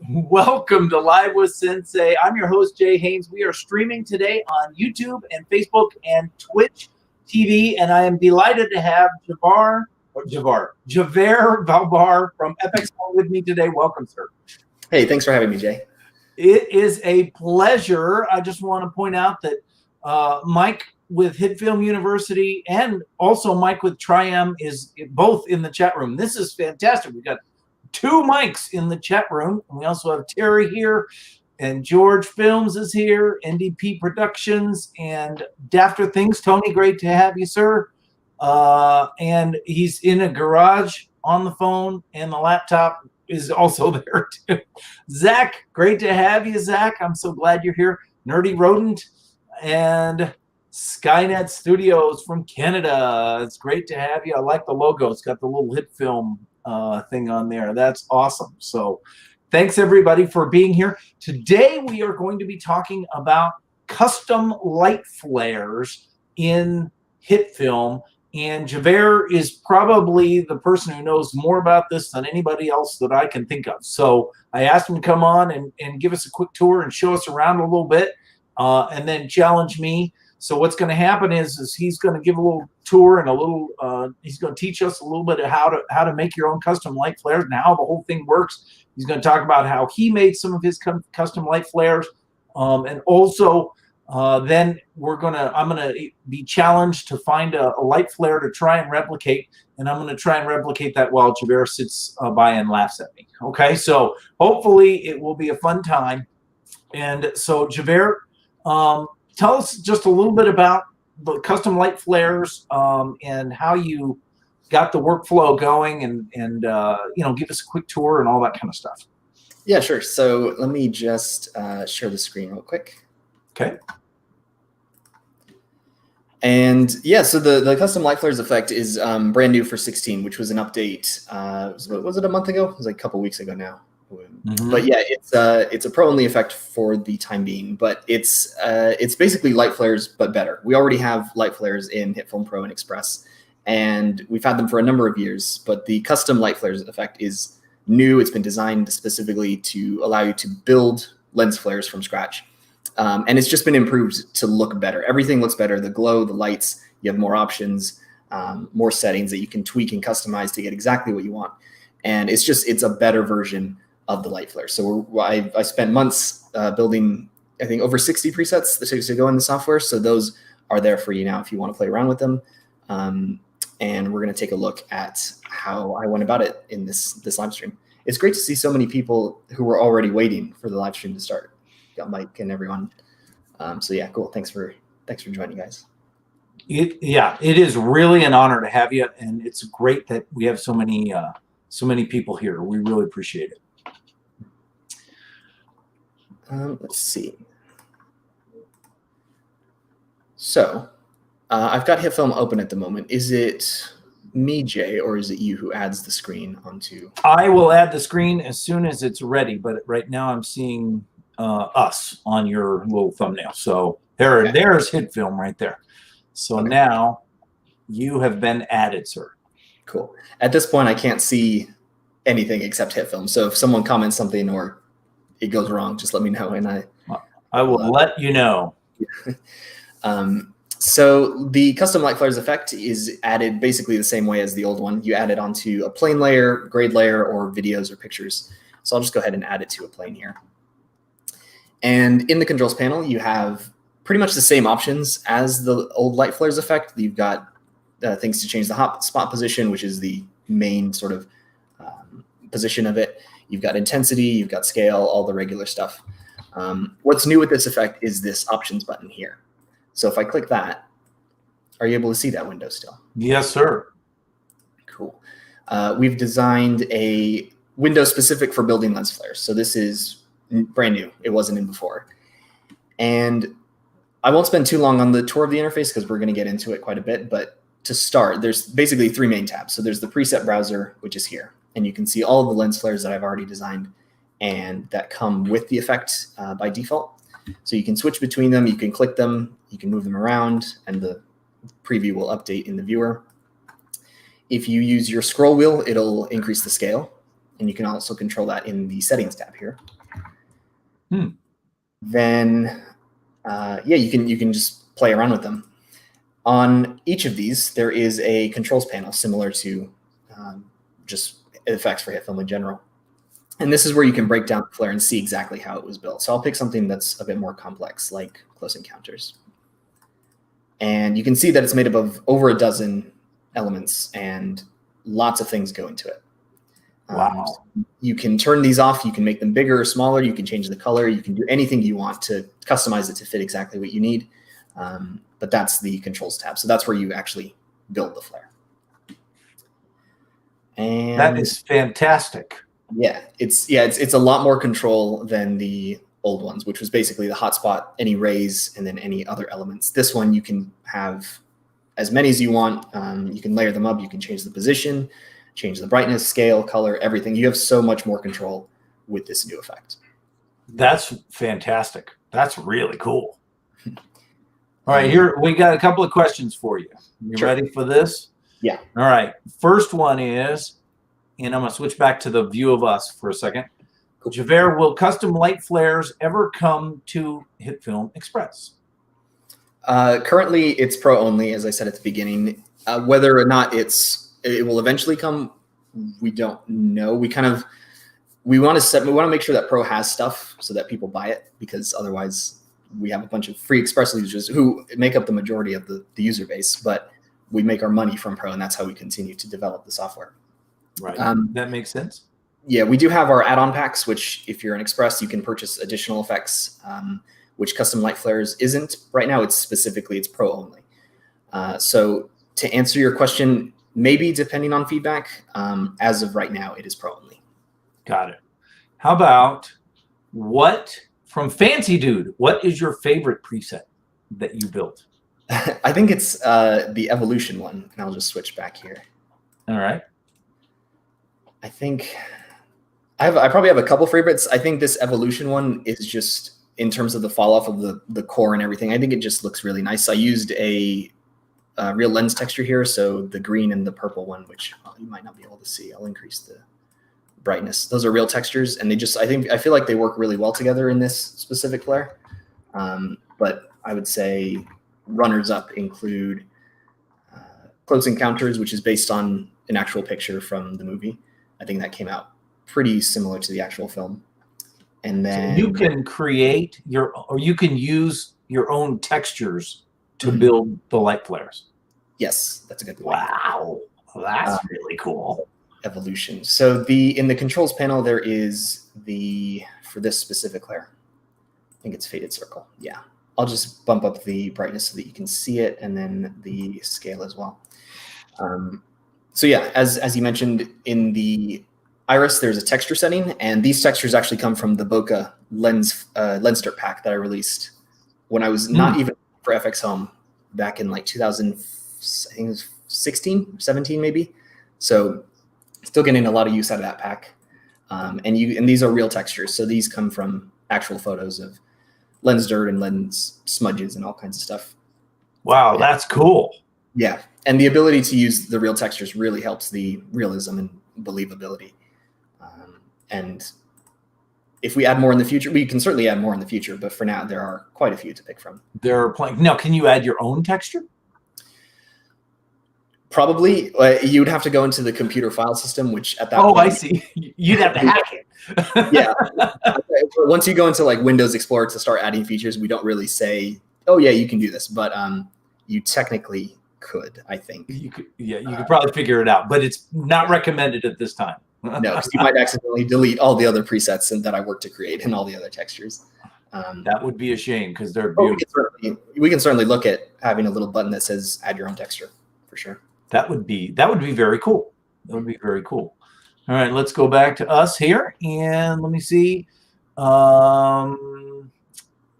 Welcome to Live with Sensei. I'm your host, Jay Haynes. We are streaming today on YouTube and Facebook and Twitch TV, and I am delighted to have Javert Valbarr from Epic with me today. Welcome, sir. Hey, thanks for having me, Jay. It is a pleasure. I just want to point out that Mike with HitFilm University and also Mike with Tri-M is both in the chat room. This is fantastic. We've got 2 mics in the chat room. And we also have Terry here, and George Films is here, NDP Productions, and Dafter Things. Tony, great to have you, sir. And he's in a garage on the phone, and the laptop is also there too. Zach, great to have you, Zach. I'm so glad you're here. Nerdy Rodent and Skynet Studios from Canada. It's great to have you. I like the logo. It's got the little HitFilm thing on there. That's awesome. So thanks everybody for being here. Today we are going to be talking about custom light flares in HitFilm, and Javert is probably the person who knows more about this than anybody else that I can think of. So I asked him to come on and give us a quick tour and show us around a little bit, and then challenge me. So what's going to happen is he's going to give a little tour and a little. He's going to teach us a little bit of how to make your own custom light flares and how the whole thing works. He's going to talk about how he made some of his custom light flares, and also then I'm going to be challenged to find a light flare to try and replicate, and I'm going to try and replicate that while Javert sits by and laughs at me. Okay, so hopefully it will be a fun time. And so Javert, tell us just a little bit about the custom light flares and how you got the workflow going, and give us a quick tour and all that kind of stuff. Yeah, sure. So let me just share the screen real quick. Okay. And yeah, so the custom light flares effect is brand new for 16, which was an update. Was it a month ago? It was like a couple weeks ago now. Mm-hmm. But yeah, it's a pro-only effect for the time being, but it's basically light flares but better. We already have light flares in HitFilm Pro and Express, and we've had them for a number of years. But the custom light flares effect is new. It's been designed specifically to allow you to build lens flares from scratch, and it's just been improved to look better. Everything looks better. The glow, the lights. You have more options, more settings that you can tweak and customize to get exactly what you want, and it's a better version of the light flare. So I spent months building, I think, over 60 presets to go in the software. So those are there for you now if you want to play around with them. And we're going to take a look at how I went about it in this live stream. It's great to see so many people who were already waiting for the live stream to start. Got Mike and everyone. So yeah, cool. Thanks for joining, guys. It is really an honor to have you, and it's great that we have so many people here. We really appreciate it. Let's see. So I've got HitFilm open at the moment. Is it me, Jay, or is it you who adds the screen onto? I will add the screen as soon as it's ready, but right now I'm seeing us on your little thumbnail. So there's HitFilm right there. So okay. Now you have been added, sir. Cool. At this point, I can't see anything except HitFilm. So if someone comments something or it goes wrong, just let me know, and I will let you know. So the custom light flares effect is added basically the same way as the old one. You add it onto a plane layer, grade layer, or videos or pictures. So I'll just go ahead and add it to a plane here. And in the controls panel, you have pretty much the same options as the old light flares effect. You've got things to change the hot spot position, which is the main sort of position of it. You've got intensity, you've got scale, all the regular stuff. What's new with this effect is this options button here. So if I click that, are you able to see that window still? Yes, sir. Cool. We've designed a window specific for building lens flares. So this is brand new. It wasn't in before. And I won't spend too long on the tour of the interface because we're going to get into it quite a bit. But to start, there's basically 3 main tabs. So there's the preset browser, which is here. And you can see all of the lens flares that I've already designed and that come with the effect by default. So you can switch between them, you can click them, you can move them around, and the preview will update in the viewer. If you use your scroll wheel, it'll increase the scale. and you can also control that in the settings tab here. Then, yeah, you can just play around with them. On each of these, there is a controls panel similar to just effects for HitFilm in general. And this is where you can break down the flare and see exactly how it was built. So I'll pick something that's a bit more complex, like Close Encounters. And you can see that it's made up of over a dozen elements, and lots of things go into it. Wow. You can turn these off. You can make them bigger or smaller. You can change the color. You can do anything you want to customize it to fit exactly what you need. But that's the controls tab. So that's where you actually build the flare. And that is fantastic. Yeah, it's a lot more control than the old ones, which was basically the hotspot, any rays, and then any other elements. This one you can have as many as you want. You can layer them up. You can change the position, change the brightness, scale, color, everything. You have so much more control with this new effect. That's fantastic. That's really cool. All right, here we got a couple of questions for you. You Sure. ready for this? Yeah. All right. First one is, and I'm going to switch back to the view of us for a second. Cool. Javert, will custom light flares ever come to HitFilm Express? Currently, it's pro only, as I said at the beginning. Whether or not it will eventually come, we don't know. We want to make sure that pro has stuff so that people buy it, because otherwise we have a bunch of free Express users who make up the majority of the user base, but we make our money from pro, and that's how we continue to develop the software. Right. That makes sense. Yeah, we do have our add-on packs, which if you're an Express, you can purchase additional effects, which custom light flares isn't. Right now, it's pro only. So to answer your question, maybe depending on feedback, as of right now, it is pro only. Got it. How about from Fancy Dude, what is your favorite preset that you built? I think it's the evolution one, and I'll just switch back here. All right. I think I probably have a couple favorites. I think this evolution one is just, in terms of the fall off of the core and everything, I think it just looks really nice. I used a real lens texture here, so the green and the purple one, which you might not be able to see. I'll increase the brightness. Those are real textures, and I feel like they work really well together in this specific flare. But I would say runners up include Close Encounters, which is based on an actual picture from the movie. I think that came out pretty similar to the actual film. And then so you can create you can use your own textures to build the light flares. Yes, that's a good point. Wow, that's really cool. Evolution. So in the controls panel, there is for this specific flare, I think it's Faded Circle. Yeah, I'll just bump up the brightness so that you can see it, and then the scale as well. So yeah, as you mentioned, in the iris, there's a texture setting, and these textures actually come from the Bokeh lens pack that I released when I was not even for FX Home back in like 2016, 17 maybe. So still getting a lot of use out of that pack. And these are real textures. So these come from actual photos of lens dirt and lens smudges and all kinds of stuff. Wow, that's cool. Yeah. And the ability to use the real textures really helps the realism and believability. And if we add more in the future, we can certainly add more in the future, but for now, there are quite a few to pick from. Now, can you add your own texture? Probably. You'd have to go into the computer file system, which at that point... Oh, I see. You'd have to hack it. Yeah. Once you go into like Windows Explorer to start adding features, we don't really say, oh, yeah, you can do this. But you technically could, I think. You could probably figure it out, but it's not recommended at this time. No, because you might accidentally delete all the other presets that I worked to create and all the other textures. That would be a shame because they're beautiful. We can certainly look at having a little button that says add your own texture for sure. That would be very cool. That would be very cool. All right, let's go back to us here and let me see.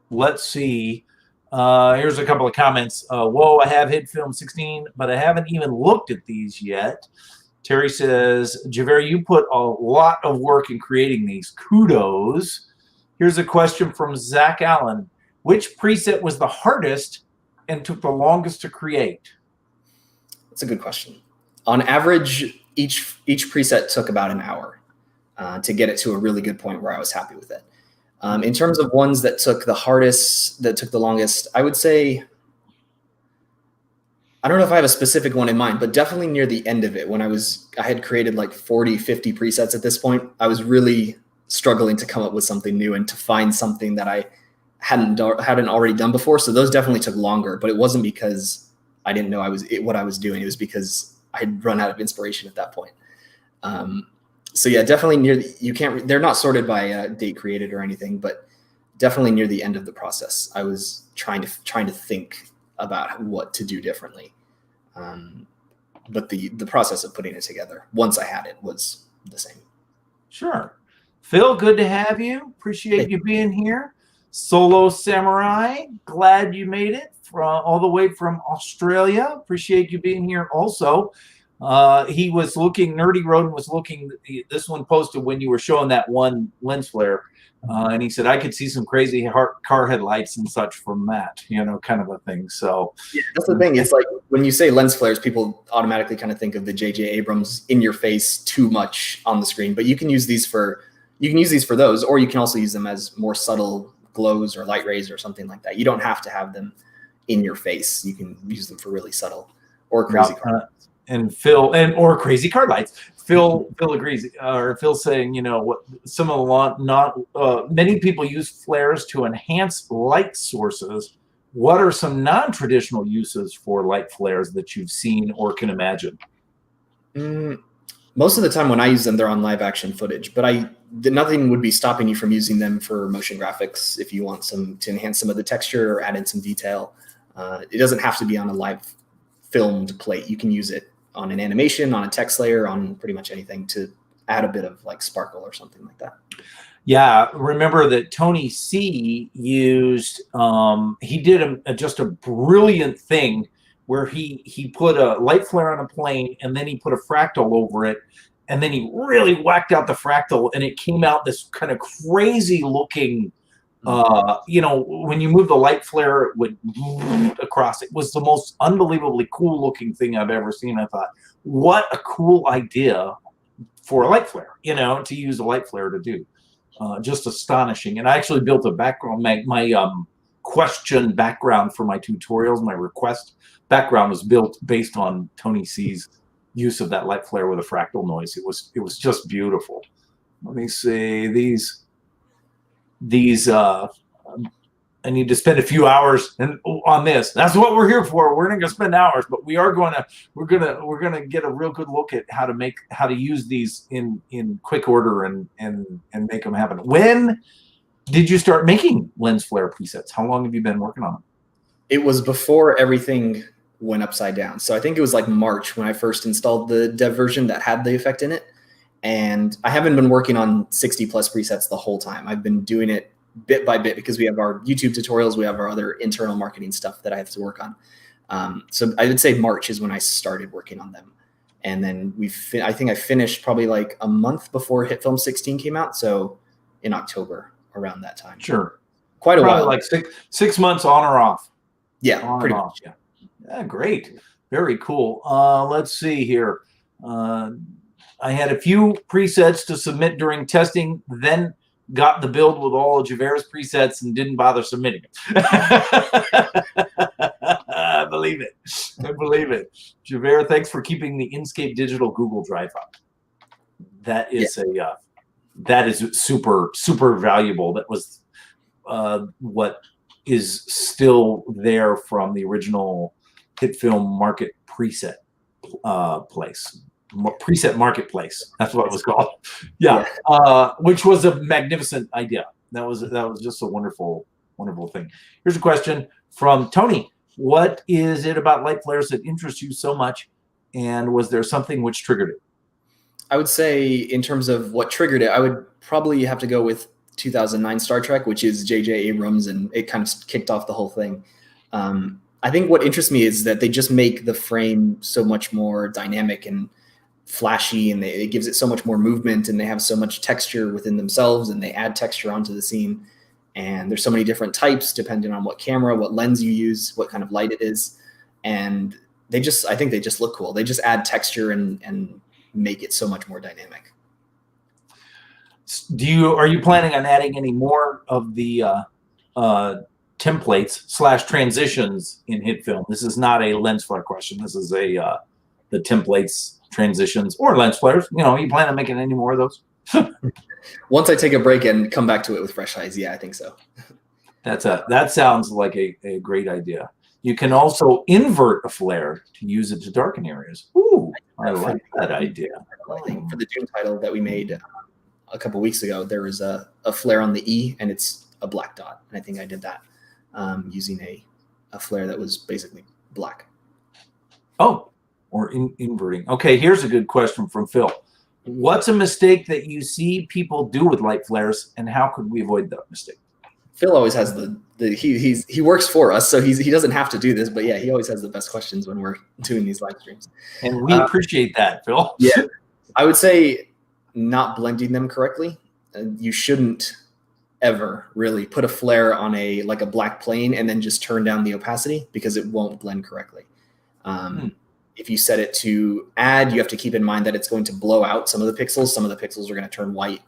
Let's see. Here's a couple of comments. Whoa, I have HitFilm 16, but I haven't even looked at these yet. Terry says, Javert, you put a lot of work in creating these. Kudos. Here's a question from Zach Allen. Which preset was the hardest and took the longest to create? That's a good question. On average, each preset took about an hour. to get it to a really good point where I was happy with it. In terms of ones that took the longest, I would say, I don't know if I have a specific one in mind, but definitely near the end of it, when I had created like 40, 50 presets at this point, I was really struggling to come up with something new and to find something that I hadn't already done before. So those definitely took longer, but it wasn't because I didn't know what I was doing. It was because I had run out of inspiration at that point. So yeah, definitely they're not sorted by date created or anything, but definitely near the end of the process, I was trying to think about what to do differently. But the process of putting it together, once I had it, was the same. Sure. Phil, good to have you. Appreciate you being here. Solo Samurai, glad you made it all the way from Australia. Appreciate you being here also. He was looking, Nerdy Rodin was looking, this one posted when you were showing that one lens flare. And he said, I could see some crazy car headlights and such from that, kind of a thing. So yeah, that's the thing. It's like when you say lens flares, people automatically kind of think of the J.J. Abrams in your face too much on the screen. But you can use these for those, or you can also use them as more subtle glows or light rays or something like that. You don't have to have them in your face. You can use them for really subtle or crazy car lights. And Phil, or crazy card lights. Phil agrees, or Phil's saying, what some of the many people use flares to enhance light sources. What are some non-traditional uses for light flares that you've seen or can imagine? Most of the time when I use them, they're on live action footage, but nothing would be stopping you from using them for motion graphics if you want to enhance some of the texture or add in some detail. It doesn't have to be on a live filmed plate. You can use it on an animation, on a text layer, on pretty much anything to add a bit of like sparkle or something like that. Yeah, remember that Tony C used, he did just a brilliant thing where he put a light flare on a plane and then he put a fractal over it. And then he really whacked out the fractal and it came out this kind of crazy looking, when you move the light flare, it would move across. It was the most unbelievably cool looking thing I've ever seen. I thought, what a cool idea for a light flare, to use a light flare to do. Just astonishing. And I actually built a background, my question background for my tutorials, my request background was built based on Tony C's use of that light flare with a fractal noise. It was just beautiful. Let me see these. I need to spend a few hours on this. That's what we're here for. We're not going to spend hours, but we're going to get a real good look at how to use these in quick order and make them happen. When did you start making lens flare presets? How long have you been working on them? It was before everything went upside down. So I think it was like March when I first installed the dev version that had the effect in it. And I haven't been working on 60 plus presets the whole time. I've been doing it bit by bit because we have our YouTube tutorials. We have our other internal marketing stuff that I have to work on. So I would say March is when I started working on them. And then I think I finished probably like a month before HitFilm 16 came out. So in October, around that time. Sure. Quite a probably while. Like six months on or off. Yeah, pretty much. Yeah, great. Very cool. Let's see here. I had a few presets to submit during testing, then got the build with all of Javert's presets and didn't bother submitting it. I believe it. Javert, thanks for keeping the Inkscape Digital Google Drive up. That is that is super, super valuable. That was what is still there from the original HitFilm Market preset preset marketplace. That's what it was called. Yeah. Which was a magnificent idea. That was just a wonderful thing. Here's a question from Tony. What is it about light flares that interests you so much? And was there something which triggered it? I would say in terms of what triggered it, I would probably have to go with 2009 Star Trek, which is J.J. Abrams, and it kind of kicked off the whole thing. I think what interests me is that they just make the frame so much more dynamic and flashy, and it gives it so much more movement, and they have so much texture within themselves, and they add texture onto the scene. And there's so many different types depending on what camera, what lens you use, what kind of light it is. And I think they just look cool. They just add texture and make it so much more dynamic. Are you planning on adding any more of the templates / transitions in HitFilm? This is not a lens flare question. This is a the templates, transitions, or lens flares. You plan on making any more of those? Once I take a break and come back to it with fresh eyes, yeah, I think so. That sounds like a great idea. You can also invert a flare to use it to darken areas. Ooh, I like that idea. I think for the Doom title that we made a couple weeks ago, there was a flare on the E, and it's a black dot. And I think I did that using a flare that was basically black. Oh, or inverting. Okay, here's a good question from Phil. What's a mistake that you see people do with light flares, and how could we avoid that mistake? Phil always has he works for us, so he doesn't have to do this, but yeah, he always has the best questions when we're doing these live streams. And we appreciate that, Phil. Yeah, I would say not blending them correctly. You shouldn't ever really put a flare on a black plane and then just turn down the opacity, because it won't blend correctly. If you set it to add, you have to keep in mind that it's going to blow out some of the pixels. Some of the pixels are going to turn white.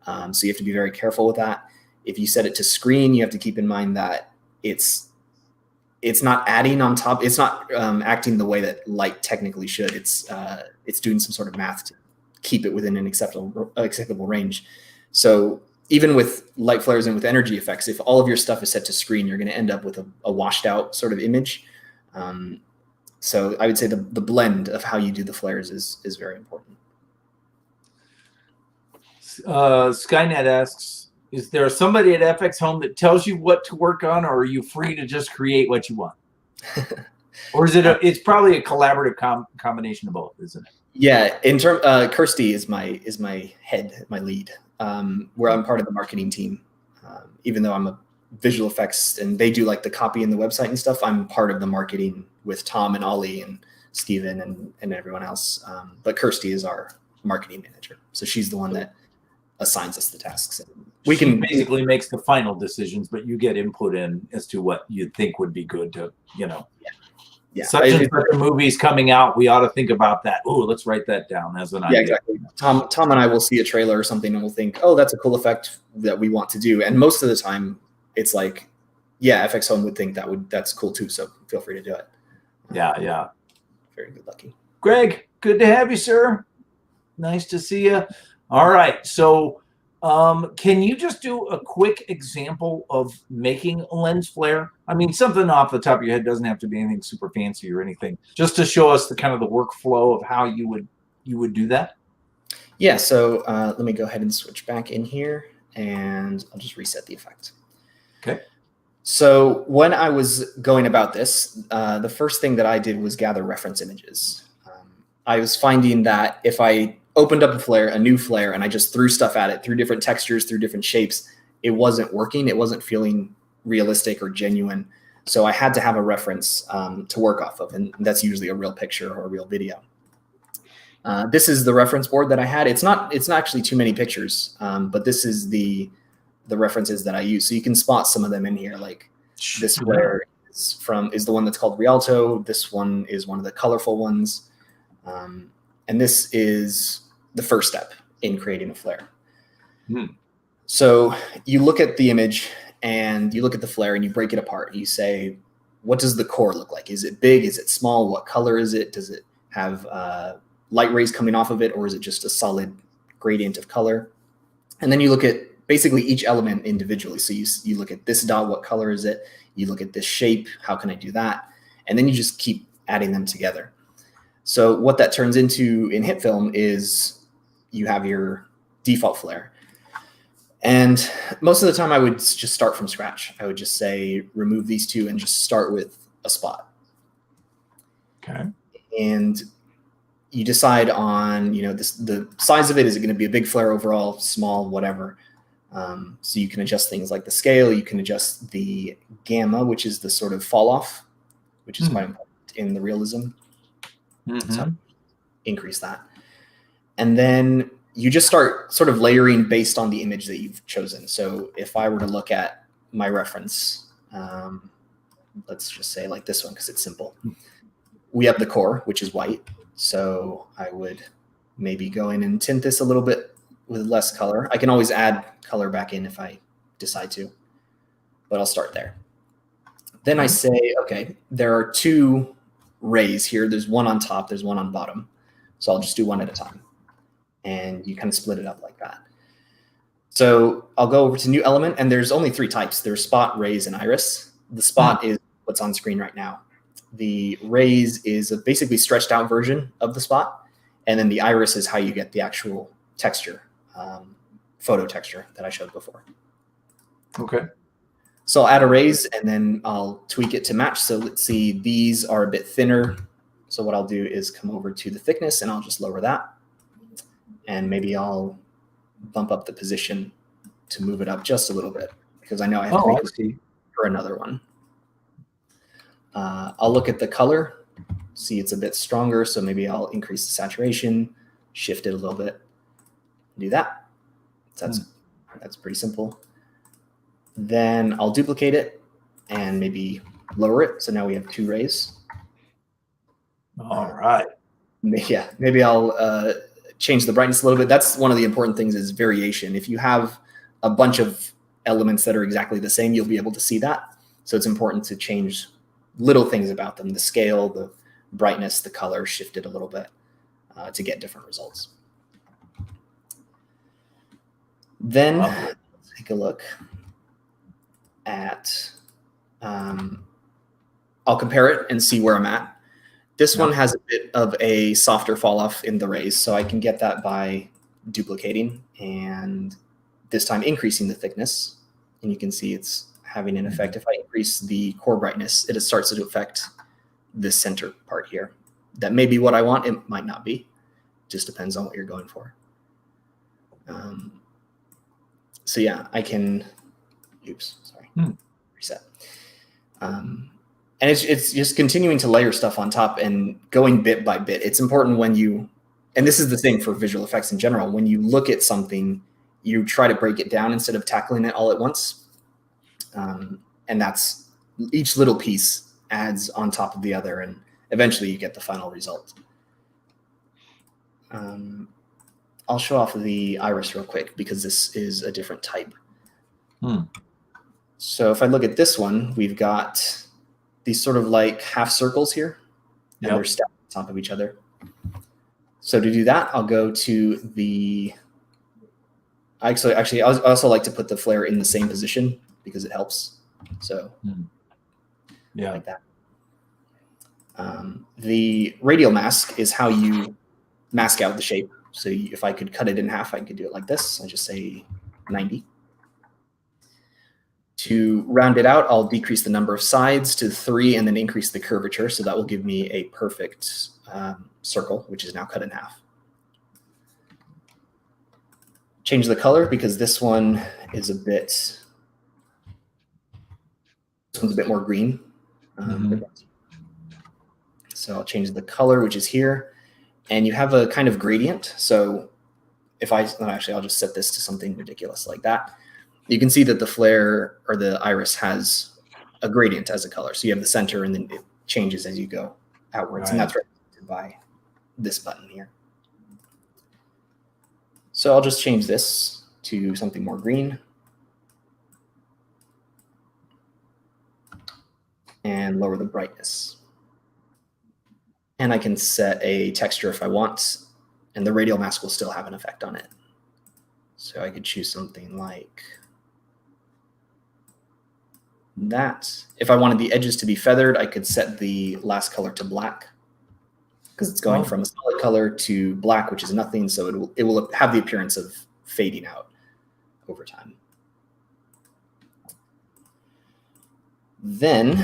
So you have to be very careful with that. If you set it to screen, you have to keep in mind that it's not adding on top. It's not acting the way that light technically should. It's doing some sort of math to keep it within an acceptable range. So even with light flares and with energy effects, if all of your stuff is set to screen, you're going to end up with a washed out sort of image. So I would say the blend of how you do the flares is very important. Skynet asks, is there somebody at FX Home that tells you what to work on, or are you free to just create what you want? Or is it it's probably a collaborative combination of both, isn't it? Yeah, Kirsty is my head, my lead, where I'm part of the marketing team. Even though I'm a visual effects and they do the copy and the website and stuff, I'm part of the marketing with Tom and Ollie and Steven and everyone else. But Kirsty is our marketing manager. So she's the one that assigns us the tasks. She basically makes the final decisions, but you get input in as to what you think would be good to, Yeah. Such and such a movie's coming out. We ought to think about that. Oh, let's write that down as an idea. Yeah, exactly. Tom and I will see a trailer or something and we'll think, oh, that's a cool effect that we want to do. And most of the time it's FX Home would think that's cool too. So feel free to do it. Yeah. Very good lucky. Greg, good to have you, sir. Nice to see you. All right. So can you just do a quick example of making a lens flare? I mean, something off the top of your head, doesn't have to be anything super fancy or anything, just to show us the kind of the workflow of how you would do that. Yeah. So let me go ahead and switch back in here and I'll just reset the effect. Okay. So when I was going about this, the first thing that I did was gather reference images. I was finding that if I opened up a new flare, and I just threw stuff at it, through different textures, through different shapes, it wasn't working. It wasn't feeling realistic or genuine. So I had to have a reference to work off of, and that's usually a real picture or a real video. This is the reference board that I had. It's not actually too many pictures, but this is the references that I use. So you can spot some of them in here. Like this flare is the one that's called Rialto. This one is one of the colorful ones. And this is the first step in creating a flare. So you look at the image and you look at the flare and you break it apart. You say, what does the core look like? Is it big? Is it small? What color is it? Does it have light rays coming off of it, or is it just a solid gradient of color? And then you look at basically each element individually. So you look at this dot, what color is it? You look at this shape, how can I do that? And then you just keep adding them together. So what that turns into in HitFilm is you have your default flare. And most of the time I would just start from scratch. I would just say, remove these two and just start with a spot. Okay. And you decide on, the size of it. Is it going to be a big flare overall, small, whatever? So you can adjust things like the scale. You can adjust the gamma, which is the sort of fall off, which is quite important in the realism. So increase that. And then you just start sort of layering based on the image that you've chosen. So if I were to look at my reference, let's just say like this one, because it's simple. We have the core, which is white. So I would maybe go in and tint this a little bit with less color. I can always add color back in if I decide to, but I'll start there. Then I say, okay, there are two rays here. There's one on top, there's one on bottom. So I'll just do one at a time. And you kind of split it up like that. So I'll go over to new element, and there's only three types. There's spot, rays, and iris. The spot is what's on screen right now. The rays is a basically stretched out version of the spot. And then the iris is how you get the actual texture, photo texture that I showed before. Okay. So I'll add a raise, and then I'll tweak it to match. So let's see, these are a bit thinner. So what I'll do is come over to the thickness, and I'll just lower that. And maybe I'll bump up the position to move it up just a little bit, because I know I have to make for another one. I'll look at the color, see it's a bit stronger, so maybe I'll increase the saturation, shift it a little bit, do that. That's pretty simple. Then I'll duplicate it and maybe lower it. So now we have two rays. All right. Yeah, maybe I'll change the brightness a little bit. That's one of the important things, is variation. If you have a bunch of elements that are exactly the same, you'll be able to see that. So it's important to change little things about them, the scale, the brightness, the color, shift it a little bit to get different results. Then let's take a look at, I'll compare it and see where I'm at. This one has a bit of a softer fall off in the rays, so I can get that by duplicating and this time increasing the thickness. And you can see it's having an effect. If I increase the core brightness, it starts to affect this center part here. That may be what I want. It might not be. Just depends on what you're going for. So yeah, I can, reset. And it's just continuing to layer stuff on top and going bit by bit. It's important when you, and this is the thing for visual effects in general, when you look at something, you try to break it down instead of tackling it all at once. And that's, each little piece adds on top of the other, and eventually you get the final result. I'll show off the iris real quick because this is a different type. So if I look at this one, we've got these sort of like half circles here, and they're stacked on top of each other. So to do that, I'll go to the, I also like to put the flare in the same position because it helps. So like that. The radial mask is how you mask out the shape. So if I could cut it in half, I could do it like this. I just say 90. To round it out, I'll decrease the number of sides to 3 and then increase the curvature. So that will give me a perfect circle, which is now cut in half. Change the color because this one is a bit, this one's a bit more green. So I'll change the color, which is here. And you have a kind of gradient. So if actually, I'll just set this to something ridiculous like that. You can see that the flare or the iris has a gradient as a color. So you have the center and then it changes as you go outwards. And that's represented by this button here. So I'll just change this to something more green. And lower the brightness. And I can set a texture if I want, and the radial mask will still have an effect on it. So I could choose something like that. If I wanted the edges to be feathered, I could set the last color to black because it's going from a solid color to black, which is nothing. So it will have the appearance of fading out over time. Then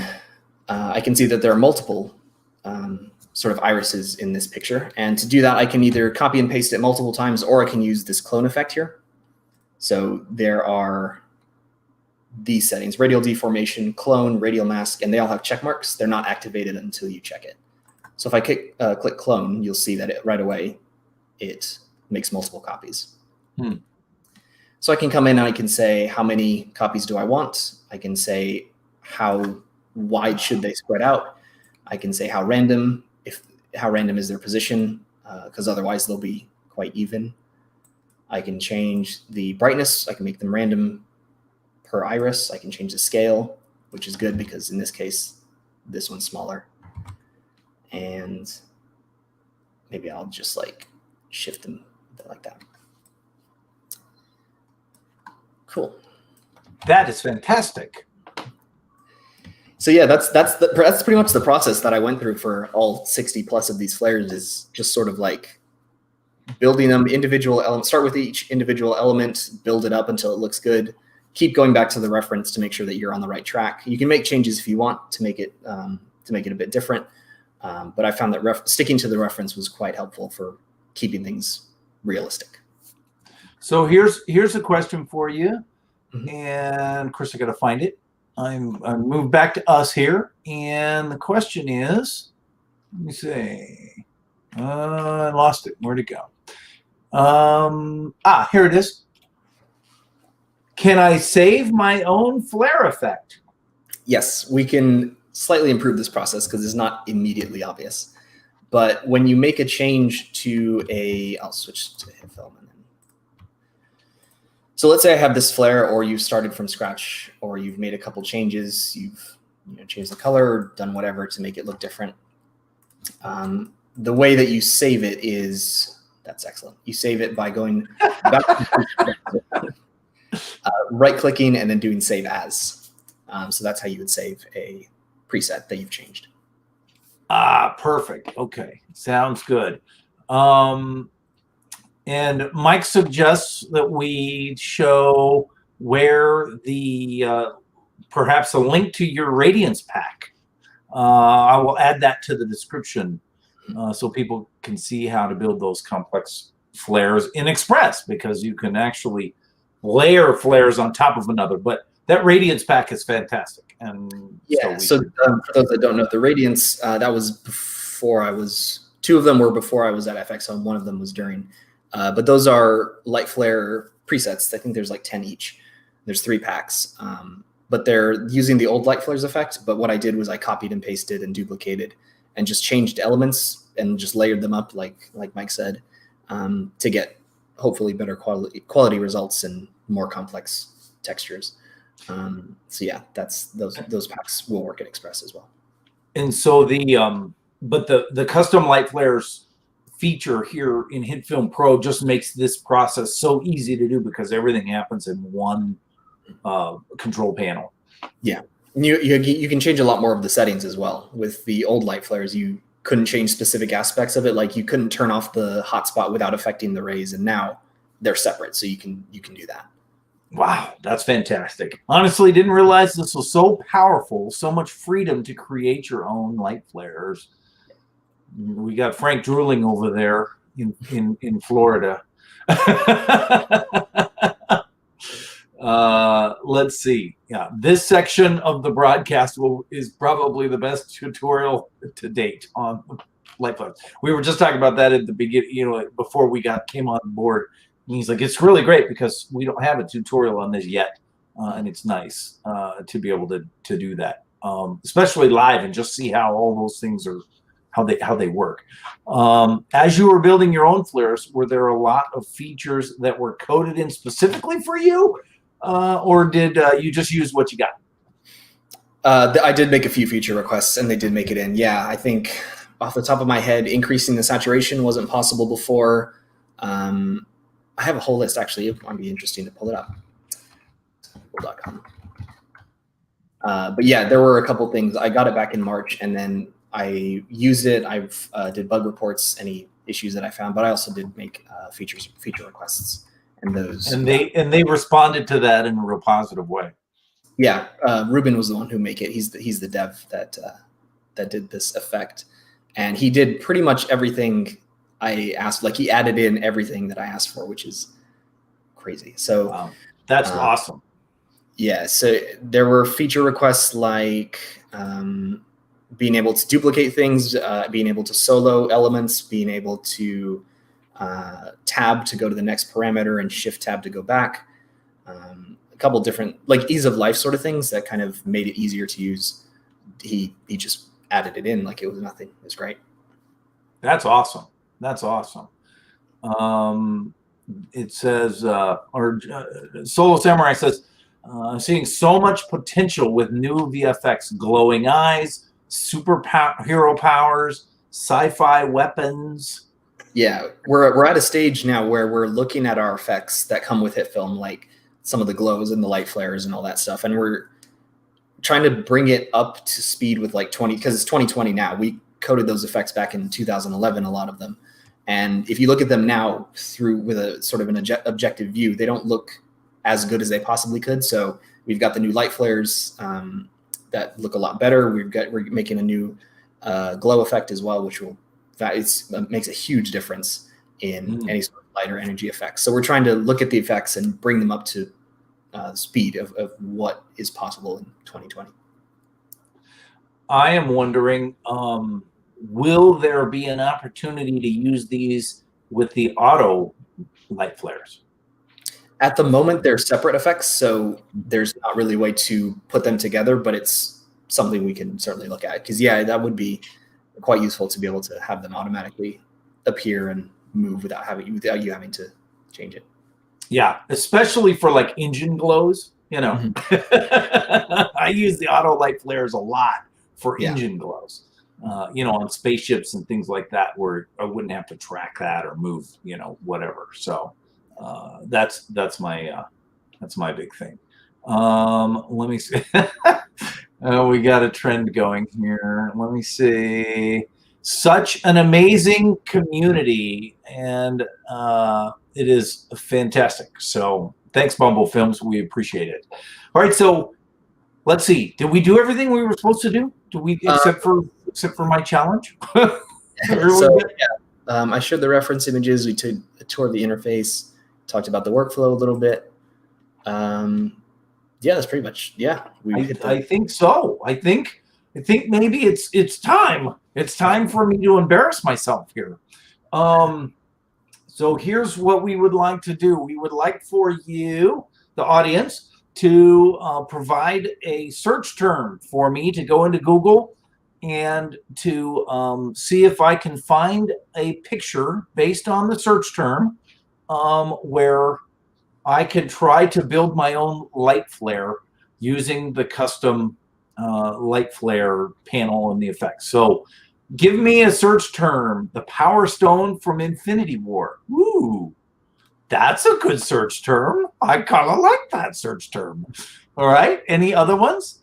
I can see that there are multiple sort of irises in this picture. And to do that, I can either copy and paste it multiple times, or I can use this clone effect here. So there are these settings: radial deformation, clone, radial mask, and they all have check marks. They're not activated until you check it. So if I click clone, you'll see that right away it makes multiple copies. So I can come in and I can say, how many copies do I want? I can say, how wide should they spread out? I can say how random is their position, because otherwise they'll be quite even. I can change the brightness. I can make them random per iris. I can change the scale, which is good because in this case, this one's smaller. And maybe I'll just like shift them a bit like that. Cool. That is fantastic. So yeah, that's pretty much the process that I went through for all 60 plus of these flares, is just sort of like building them individual elements. Start with each individual element, build it up until it looks good. Keep going back to the reference to make sure that you're on the right track. You can make changes if you want to make it a bit different. But I found that sticking to the reference was quite helpful for keeping things realistic. So here's a question for you, and of course I got to find it. I moved back to us here, and the question is, let me see, I lost it. Where'd it go? Here it is. Can I save my own flare effect? Yes, we can slightly improve this process because it's not immediately obvious. But when you make a change to I'll switch to HitFilm. So let's say I have this flare, or you've started from scratch, or you've made a couple changes. You've changed the color, or done whatever to make it look different. The way that you save it is, that's excellent. You save it by going back, right-clicking, and then doing Save As. So that's how you would save a preset that you've changed. Perfect. Okay, sounds good. And Mike suggests that we show where the perhaps a link to your Radiance Pack. I will add that to the description so people can see how to build those complex flares in Express, because you can actually layer flares on top of another. But that Radiance Pack is fantastic. And yeah, so for those that don't know, the Radiance, that was before I was, two of them were before I was at FX, and one of them was during. But those are light flare presets. I think there's like 10 each. There's 3 packs. But they're using the old light flares effect. But what I did was I copied and pasted and duplicated and just changed elements and just layered them up, like Mike said, to get hopefully better quality results and more complex textures. So yeah, that's those packs will work at Express as well. And so but the custom light flares feature here in HitFilm Pro just makes this process so easy to do, because everything happens in one control panel. Yeah, you can change a lot more of the settings as well. With the old light flares, you couldn't change specific aspects of it. Like you couldn't turn off the hotspot without affecting the rays, and now they're separate, so you can do that. Wow, that's fantastic. Honestly, didn't realize this was so powerful, so much freedom to create your own light flares. We got Frank drooling over there in Florida. Let's see. Yeah, this section of the broadcast is probably the best tutorial to date on light flares. We were just talking about that at the beginning, before we came on board. And he's like, it's really great because we don't have a tutorial on this yet, and it's nice to be able to do that, especially live, and just see how all those things are. How they work. As you were building your own flares, were there a lot of features that were coded in specifically for you, or did you just use what you got? I did make a few feature requests, and they did make it in. Yeah, I think off the top of my head, increasing the saturation wasn't possible before. I have a whole list, actually. It might be interesting to pull it up. But yeah, there were a couple things. I got it back in March, and then I used it. I've did bug reports, any issues that I found, but I also did make feature requests, and those. And they responded to that in a real positive way. Yeah, Ruben was the one who made it. He's the dev that did this effect, and he did pretty much everything I asked. Like he added in everything that I asked for, which is crazy. So wow. That's awesome. Yeah. So there were feature requests like. Being able to duplicate things, being able to solo elements, being able to tab to go to the next parameter and shift tab to go back. A couple different like ease of life sort of things that kind of made it easier to use. He just added it in like it was nothing. It was great. That's awesome. That's awesome. it says, Solo Samurai says, seeing so much potential with new VFX, glowing eyes, hero powers, sci-fi weapons. Yeah, we're at a stage now where we're looking at our effects that come with HitFilm, like some of the glows and the light flares and all that stuff, and we're trying to bring it up to speed with like 20, because it's 2020 now. We coded those effects back in 2011, a lot of them. And if you look at them now through with a sort of an objective view, they don't look as good as they possibly could. So we've got the new light flares that look a lot better. We're making a new glow effect as well, which makes a huge difference in any sort of light or energy effects. So we're trying to look at the effects and bring them up to speed of what is possible in 2020. I am wondering, will there be an opportunity to use these with the auto light flares? At the moment, they're separate effects, so there's not really a way to put them together, but it's something we can certainly look at. Because, yeah, that would be quite useful to be able to have them automatically appear and move without you having to change it. Yeah, especially for like engine glows, you know. I use the auto light flares a lot for engine glows, you know, on spaceships and things like that, where I wouldn't have to track that or move, you know, whatever. So that's my big thing. Let me see. We got a trend going here. Let me see. Such an amazing community, and it is fantastic. So thanks, Bumble Films. We appreciate it. All right, so let's see. Did we do everything we were supposed to do? Did we, except for my challenge? So yeah, I showed the reference images. We took a tour of the interface, talked about the workflow a little bit. Yeah, that's pretty much. Yeah, I think so. I think maybe it's time. It's time for me to embarrass myself here. So here's what we would like to do. We would like for you, the audience, to provide a search term for me to go into Google and to see if I can find a picture based on the search term where I could try to build my own light flare using the custom light flare panel and the effects. So give me a search term, the Power Stone from Infinity War. Ooh, that's a good search term. I kind of like that search term. All right. Any other ones?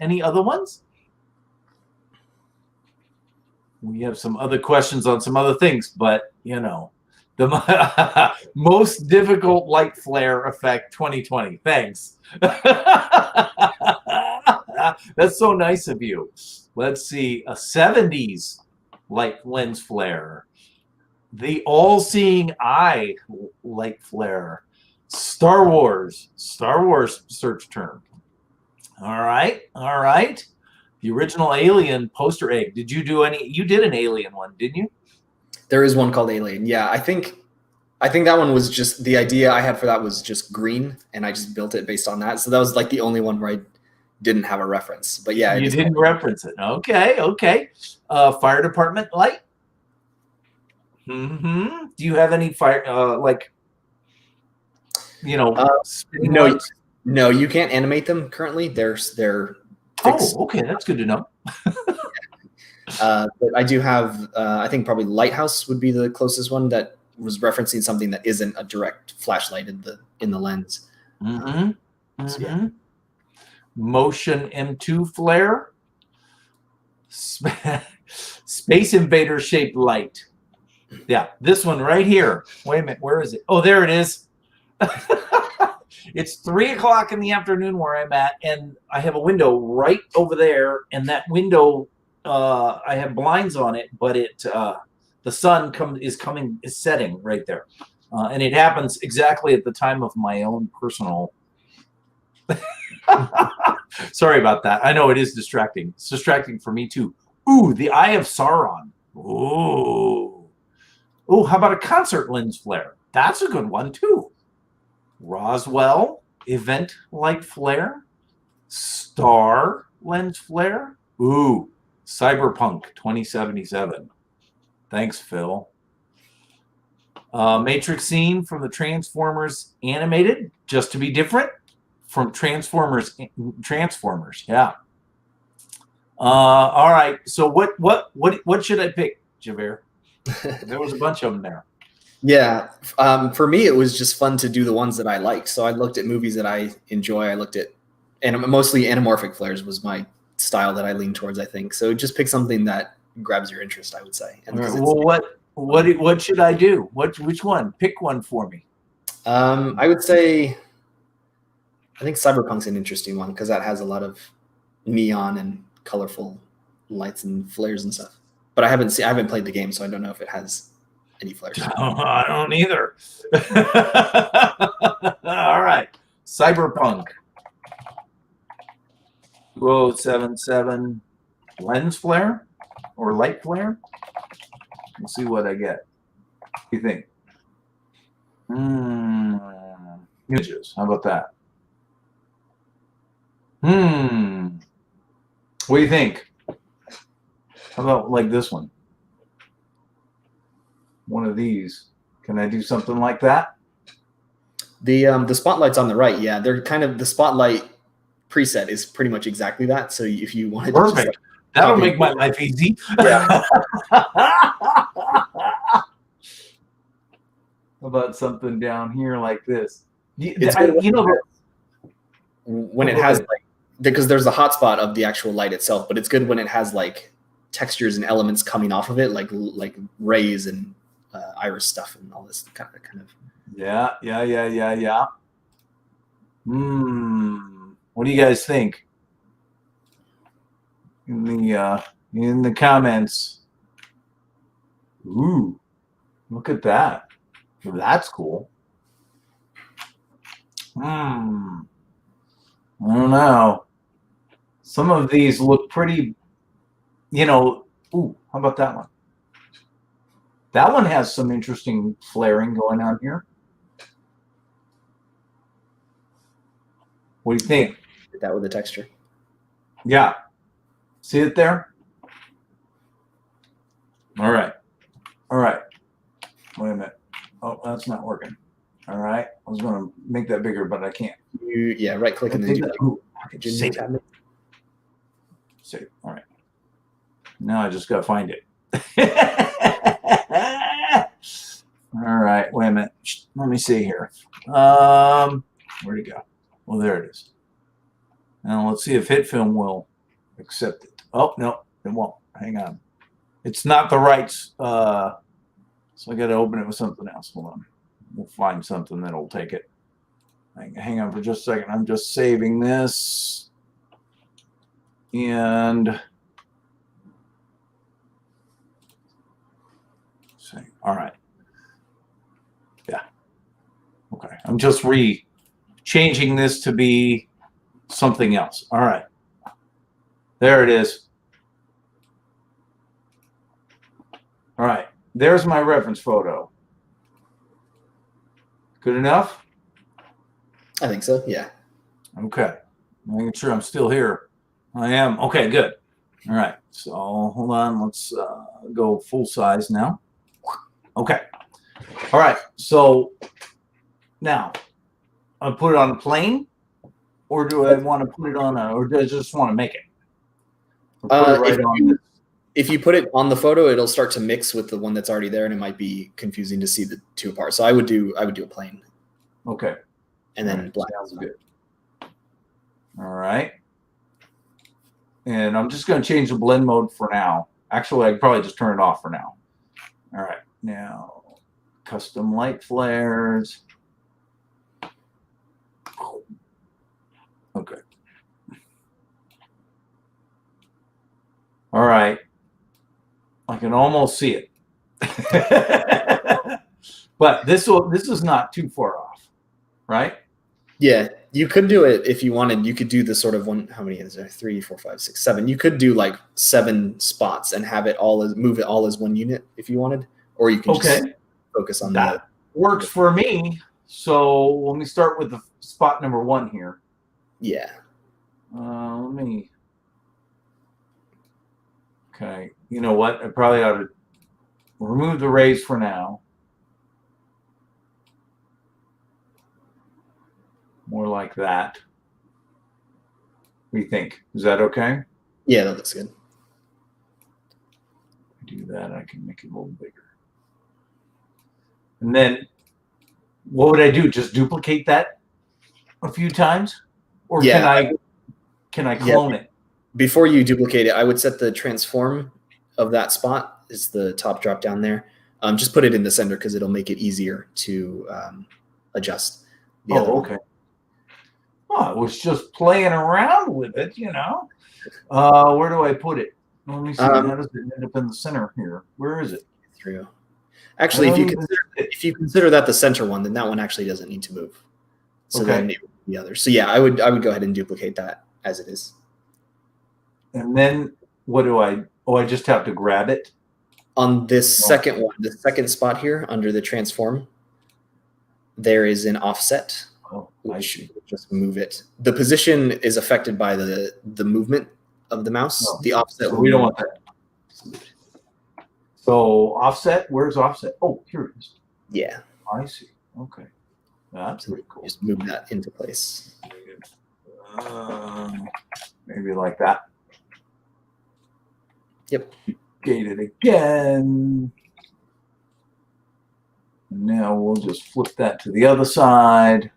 We have some other questions on some other things, but you know, the most difficult light flare effect 2020. Thanks. That's so nice of you. Let's see. A 70s light lens flare. The all-seeing eye light flare. Star Wars search term. All right. The original Alien poster egg. Did you do any? You did an Alien one, didn't you? There is one called Alien. Yeah, I think that one was just the idea I had for that was just green, and I just built it based on that. So that was like the only one where I didn't have a reference. But yeah, you didn't reference it. Okay. Fire department light. Do you have any fire like? You know, no, you can't animate them currently. They're fixed. Oh, okay, that's good to know. But I do have, I think probably Lighthouse would be the closest one that was referencing something that isn't a direct flashlight in the lens. So, yeah. Motion M2 flare. Space Invader shaped light. Yeah, this one right here. Wait a minute, where is it? Oh, there it is. It's 3 o'clock in the afternoon where I'm at, and I have a window right over there, and that window, I have blinds on it, but the sun is setting right there, and it happens exactly at the time of my own personal. Sorry about that. I know it is distracting. It's distracting for me too. Ooh, the Eye of Sauron. Ooh, how about a concert lens flare? That's a good one too. Roswell event light flare. Star lens flare. Ooh, Cyberpunk 2077. Thanks, Phil. Matrix scene from the Transformers animated, just to be different from Transformers. Yeah. All right. So what should I pick, Javert? There was a bunch of them there. Yeah. For me, it was just fun to do the ones that I liked. So I looked at movies that I enjoy. I looked at, and mostly anamorphic flares was my style that I lean towards, I think. So just pick something that grabs your interest, I would say. And right. Well, what should I do? Which one? Pick one for me. I would say, I think Cyberpunk's an interesting one because that has a lot of neon and colorful lights and flares and stuff. But I haven't played the game, so I don't know if it has any flares. I don't either. All right, Cyberpunk 2077 lens flare or light flare. Let's see what I get. What do you think? Images. How about that? What do you think? How about like this one? One of these. Can I do something like that? The spotlights on the right, yeah, they're kind of, the spotlight preset is pretty much exactly that. So if you wanted perfect, to just, that'll make my life easy. Yeah. How about something down here like this? When it has like, because there's a hotspot of the actual light itself, but it's good when it has like textures and elements coming off of it, like rays and iris stuff and all this kind of. Yeah. What do you guys think? In the comments. Ooh, look at that. That's cool. I don't know. Some of these look pretty, ooh, how about that one? That one has some interesting flaring going on here. What do you think? That with the texture. Yeah. See it there? All right. Wait a minute. Oh, that's not working. All right. I was going to make that bigger, but I can't. Yeah, right click and then do save it. Save. All right. Now I just got to find it. All right. Wait a minute. Let me see here. Where'd it go? Well, there it is. Now let's see if HitFilm will accept it. Oh, no, it won't. Hang on. It's not the right. So I got to open it with something else. Hold on. We'll find something that'll take it. Hang on for just a second. I'm just saving this. And all right. Yeah. Okay. I'm just changing this to be something else. All right. There it is. All right. There's my reference photo. Good enough? I think so, yeah. Okay. Making sure I'm still here. I am. Okay, good. All right. So hold on. Let's go full size now. Okay. All right. So now I'll put it on a plane, or do I want to put it on or do I just want to make it? If you put it on the photo, it'll start to mix with the one that's already there, and it might be confusing to see the two apart. So I would do a plane. Okay. And then black. Sounds good. All right. And I'm just going to change the blend mode for now. Actually, I could probably just turn it off for now. All right. Now, custom light flares. Okay. All right. I can almost see it. But this is not too far off, right? Yeah, you could do it if you wanted. You could do the sort of one. How many is there? 3, 4, 5, 6, 7. You could do like 7 spots and have it move it all as one unit if you wanted, or you can just focus on that. Works for me. So let me start with the spot number 1 here. Yeah. Let me. Okay. You know what? I probably ought to remove the rays for now. More like that. What do you think? Is that okay? Yeah, that looks good. Do that, I can make it a little bigger. And then what would I do? Just duplicate that a few times? Or can I clone it? Before you duplicate it, I would set the transform of that spot is the top drop down there. Just put it in the center because it'll make it easier to adjust. Okay. Oh, I was just playing around with it, you know. Where do I put it? Let me see. How does it end up in the center here? Where is it? Through. Actually, if you consider that the center one, then that one actually doesn't need to move. So then it would be the other. So yeah, I would go ahead and duplicate that as it is. And then what do I? Oh, I just have to grab it on this second one, the second spot here under the transform. There is an offset. Which just move it. The position is affected by the movement of the mouse. The offset. So we don't want that. So offset, where's offset? Oh, here it is. Yeah. I see. Okay. That's pretty cool. Just move that into place. Maybe like that. Yep. Gate it again. And now we'll just flip that to the other side.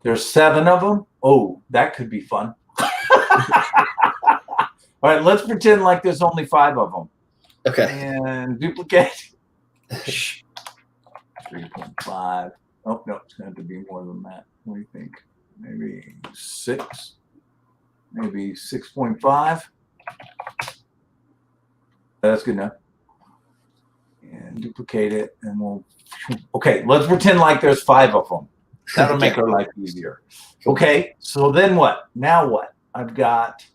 There's 7 of them. Oh, that could be fun. All right, let's pretend like there's only 5 of them. Okay. And duplicate. 3.5. Oh, no, it's going to have to be more than that. What do you think? Maybe 6? Maybe 6.5? That's good enough. And duplicate it, and we'll... Okay, let's pretend like there's 5 of them. That'll make our life easier. Okay, so then what? Now what? I've got...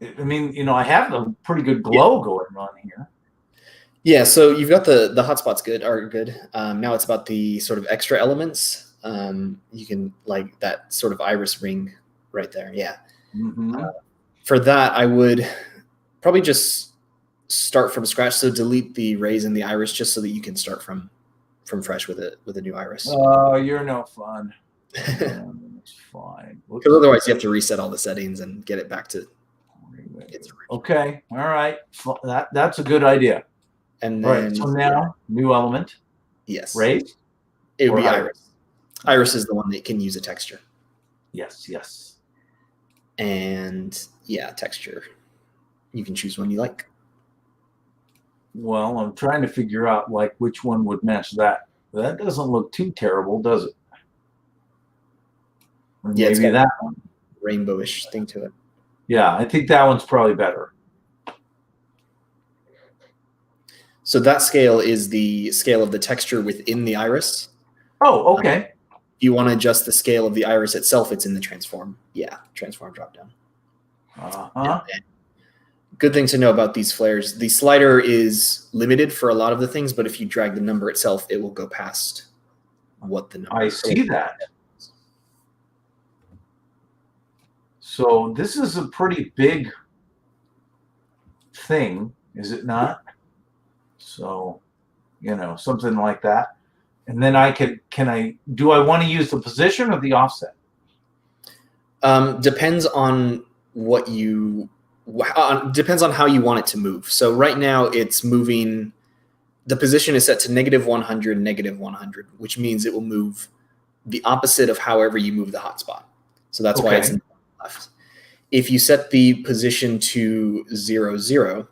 I mean, you know, I have a pretty good glow going on here. Yeah, so you've got the hotspots are good. Now it's about the sort of extra elements. You can, like, that sort of iris ring right there. Yeah. Mm-hmm. For that, I would probably just start from scratch. So delete the rays in the iris just so that you can start from fresh with a new iris. Oh, you're no fun. It's fine. Because otherwise you have to reset all the settings and get it back to its original. Okay. All right. That's a good idea. And then, all right. So now, new element. Yes. Rays? It would be iris. Iris is the one that can use a texture. Yes, yes. And yeah, texture. You can choose one you like. Well, I'm trying to figure out like which one would match that. That doesn't look too terrible, does it? Or yeah, maybe that one. Rainbowish thing to it. Yeah, I think that one's probably better. So that scale is the scale of the texture within the iris. Oh, okay. If you want to adjust the scale of the iris itself, it's in the transform. Yeah, transform drop down. Uh-huh. Good thing to know about these flares. The slider is limited for a lot of the things, but if you drag the number itself, it will go past what the number is. I see that. So this is a pretty big thing, is it not? So, you know, something like that. And then do I want to use the position or the offset? Depends on what you... depends on how you want it to move. So right now it's moving, the position is set to -100, -100, which means it will move the opposite of however you move the hotspot. So that's why it's in the left. If you set the position to 0, 0,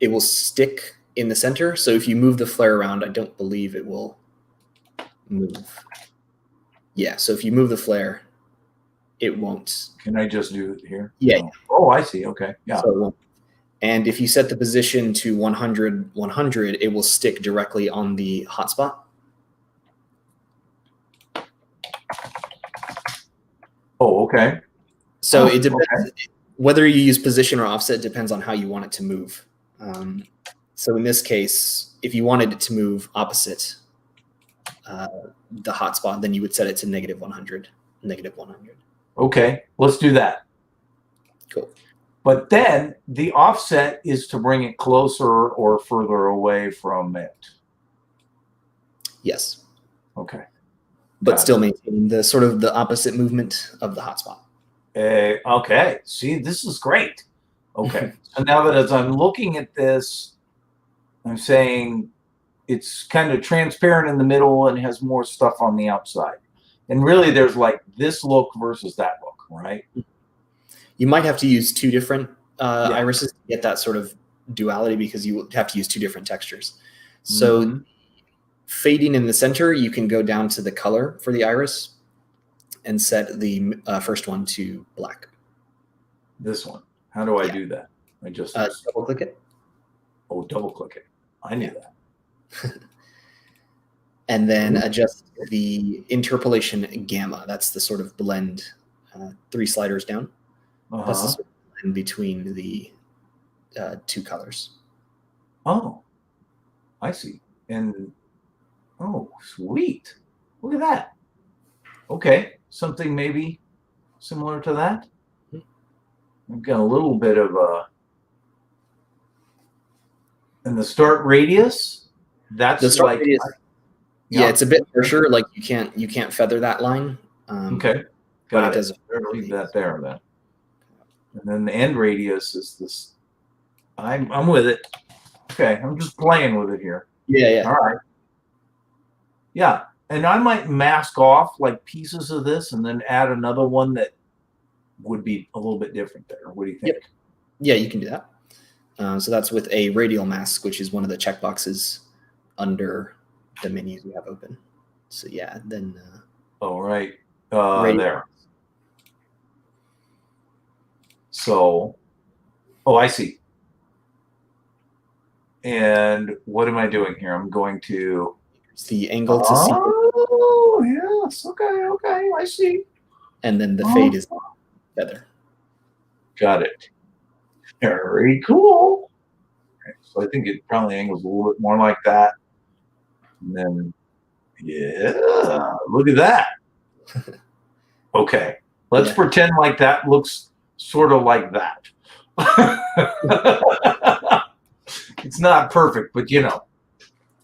it will stick in the center. So if you move the flare around, I don't believe it will move. Yeah, so if you move the flare, it won't. Can I just do it here? Yeah. Oh, I see. Okay. Yeah. So, and if you set the position to 100, 100, it will stick directly on the hotspot. Oh, okay. So it depends. Okay. Whether you use position or offset depends on how you want it to move. So in this case, if you wanted it to move opposite the hotspot, then you would set it to -100, -100. Okay, let's do that. Cool. But then the offset is to bring it closer or further away from it. Yes. Okay. But still maintaining the sort of the opposite movement of the hotspot. Okay. See, this is great. Okay. So now that as I'm looking at this, I'm saying it's kind of transparent in the middle and has more stuff on the outside. And really there's like this look versus that look, right? You might have to use two different irises to get that sort of duality because you have to use two different textures. So fading in the center, you can go down to the color for the iris and set the first one to black. This one. How do I do that? I just double click it. Oh, double click it. I knew that. And then adjust the interpolation gamma. That's the sort of blend 3 sliders down. That's the sort of blend between the two colors. Oh, I see. And oh, sweet. Look at that. Okay. Something maybe similar to that. I've got a little bit of and the start radius. That's the start like radius, yeah, it's a bit harsher. Like you can't feather that line. Okay, got it. Leave that there then. And then the end radius is this. I'm with it. Okay, I'm just playing with it here. Yeah. All right. Yeah, and I might mask off like pieces of this and then add another one that would be a little bit different there. What do you think? Yep. Yeah, you can do that. So that's with a radial mask, which is one of the checkboxes under the menus you have open. So yeah, then. All right. There. So, oh, I see. And what am I doing here? I'm going to. It's the angle to see. Oh, yes. Okay. I see. And then the fade is feather. Got it. Very cool. Okay, so I think it probably angles a little bit more like that. And then, yeah, look at that. Okay, let's pretend like that looks sort of like that. It's not perfect, but you know,